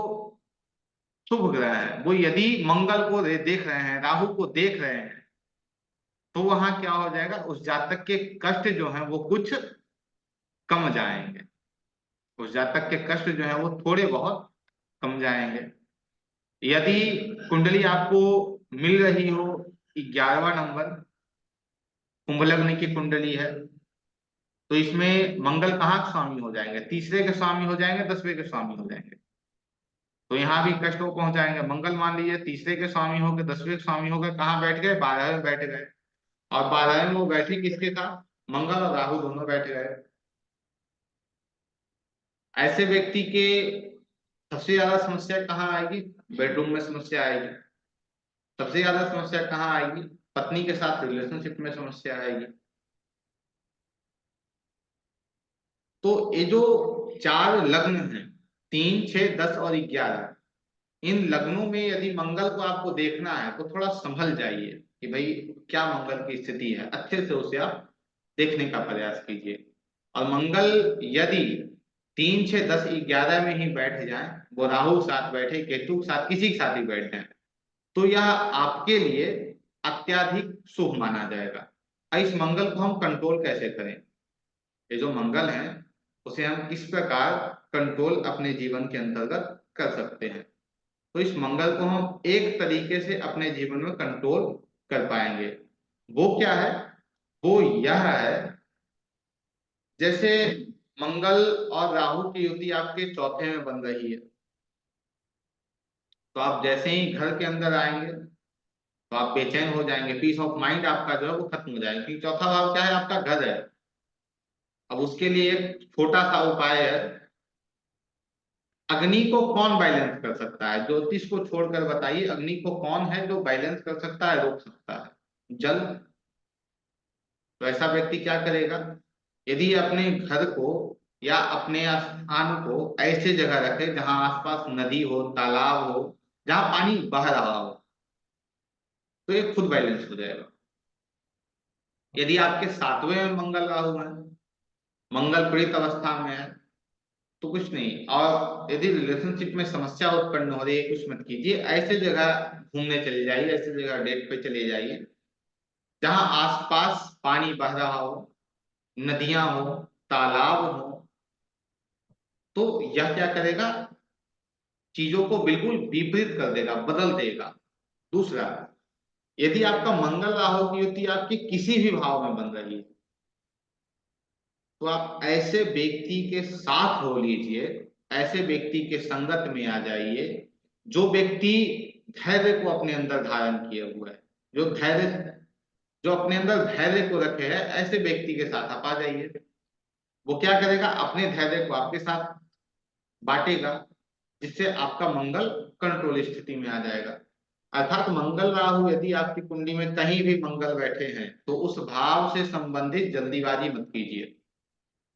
शुभ ग्रह है, वो यदि मंगल को देख रहे हैं, राहु को देख रहे हैं, तो वहां क्या हो जाएगा? उस जातक के कष्ट जो है वो कुछ कम जाएंगे। उस जातक के कष्ट जो है वो थोड़े बहुत कम जाएंगे। यदि कुंडली आपको मिल रही हो 11वां नंबर, कुंभ लग्न की कुंडली है, तो इसमें मंगल कहाँ के स्वामी हो जाएंगे? तीसरे के स्वामी हो जाएंगे, 10वें के स्वामी हो जाएंगे। तो यहाँ भी कष्ट को पहुंचाएंगे। मंगल मान लीजिए तीसरे के स्वामी हो गए, 10वें के स्वामी हो गए, कहाँ बैठ गए? 12वें में बैठ गए। और 12वें में वो बैठे किसके साथ? मंगल और राहु दोनों बैठ गए। ऐसे व्यक्ति के सबसे ज्यादा समस्या कहाँ आएगी? बेडरूम में समस्या आएगी। सबसे ज्यादा समस्या कहाँ आएगी? पत्नी के साथ रिलेशनशिप में समस्या आएगी। तो ये जो 4 लग्न हैं, 3, 6, 10 और 11, इन लग्नों में यदि मंगल को आपको देखना है तो थोड़ा संभल जाइए कि भाई क्या मंगल की स्थिति है, अच्छे से उसे आप देखने का प्रयास कीजिए। और मंगल यदि 3, 6, 10, 11 में ही बैठ जाए, वो राहु के साथ बैठे, केतु के साथ, किसी के साथ ही बैठ जाए, तो यह आपके लिए अत्याधिक शुभ माना जाएगा। अब इस मंगल को हम कंट्रोल कैसे करें? ये जो मंगल है उसे हम किस प्रकार कंट्रोल अपने जीवन के अंतर्गत कर सकते हैं? तो इस मंगल को हम एक तरीके से अपने जीवन में कंट्रोल कर पाएंगे। वो क्या है? वो यह है, जैसे मंगल और राहु की युति आपके चौथे में बन रही है, तो आप जैसे ही घर के अंदर आएंगे तो आप बेचैन हो जाएंगे, पीस ऑफ माइंड आपका जो है वो खत्म हो जाएगा, क्योंकि चौथा भाव क्या है? आपका घर है। अब उसके लिए एक छोटा सा उपाय है। अग्नि को कौन बैलेंस कर सकता है? ज्योतिष को छोड़कर बताइए, अग्नि को कौन है जो बैलेंस कर सकता है, रोक सकता है? जल। तो ऐसा व्यक्ति क्या करेगा? यदि अपने घर को या अपने स्थान को ऐसे जगह रखे जहां आसपास नदी हो, तालाब हो, जहां पानी बह रहा हो, तो ये खुद बैलेंस हो जाएगा। यदि आपके 7वें में मंगल राहु है, मंगल प्रीत अवस्था में है, तो कुछ नहीं। और यदि रिलेशनशिप में समस्या उत्पन्न हो रही है, कुछ मत कीजिए, ऐसे जगह घूमने चले जाइए, ऐसे जगह डेट पे चले जाइए जहां आसपास पानी बह रहा हो, नदियां हो, तालाब हो, तो यह क्या करेगा, चीजों को बिल्कुल विपरीत कर देगा, बदल देगा। दूसरा, यदि आपका मंगल राहु की युति आपकी किसी भी भाव में बन रही है, तो आप ऐसे व्यक्ति के साथ हो लीजिए, ऐसे व्यक्ति के संगत में आ जाइए जो व्यक्ति धैर्य को अपने अंदर धारण किए हुआ है, जो अपने अंदर धैर्य को रखे है, ऐसे व्यक्ति के साथ आप आ जाइए। वो क्या करेगा, अपने धैर्य को आपके साथ बांटेगा, जिससे आपका मंगल कंट्रोल स्थिति में आ जाएगा। अर्थात मंगल राहु यदि आपकी कुंडली में कहीं भी मंगल बैठे हैं, तो उस भाव से संबंधित जल्दीबाजी मत कीजिए।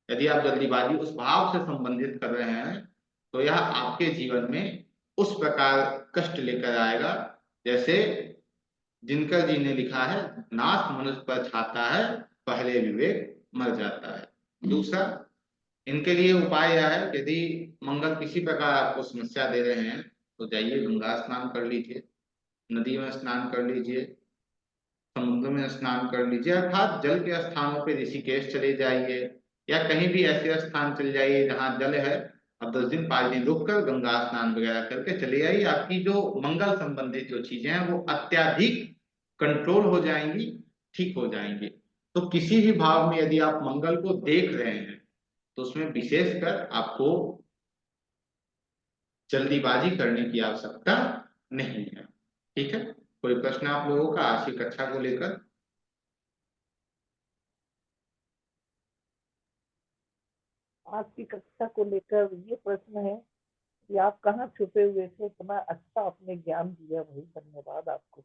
यदि आप जल्दीबाजी उस भाव से संबंधित कर रहे हैं, तो यह आपके जीवन में उस प्रकार कष्ट लेकर आएगा, जैसे दिनकर जी ने लिखा है, नाश मनुष्य पर छाता है, पहले विवेक मर जाता है। दूसरा, इनके लिए उपाय यह है, यदि मंगल किसी प्रकार आपको समस्या दे रहे हैं, तो जाइए गंगा स्नान कर लीजिए, नदी में स्नान कर लीजिए, समुद्र में स्नान कर लीजिए, अर्थात जल के स्थानों पे ऋषिकेश चले जाइए, या कहीं भी ऐसे स्थान चले जाइए जहां जल है। अब 10 दिन 5 दिन रुक कर गंगा स्नान वगैरह करके चले आइए, आपकी जो मंगल संबंधित जो चीजें हैं वो अत्यधिक कंट्रोल हो जाएंगी, ठीक हो जाएंगी। तो किसी भी भाव में यदि आप मंगल को देख रहे हैं, तो उसमें विशेषकर आपको जल्दीबाजी करने की आवश्यकता नहीं है। ठीक है, कोई प्रश्न आप लोगों का आज की कक्षा को लेकर? आज की कक्षा को लेकर ये प्रश्न है कि आप कहाँ छुपे हुए थे, इतना अच्छा आपने ज्ञान दिया भाई, धन्यवाद आपको।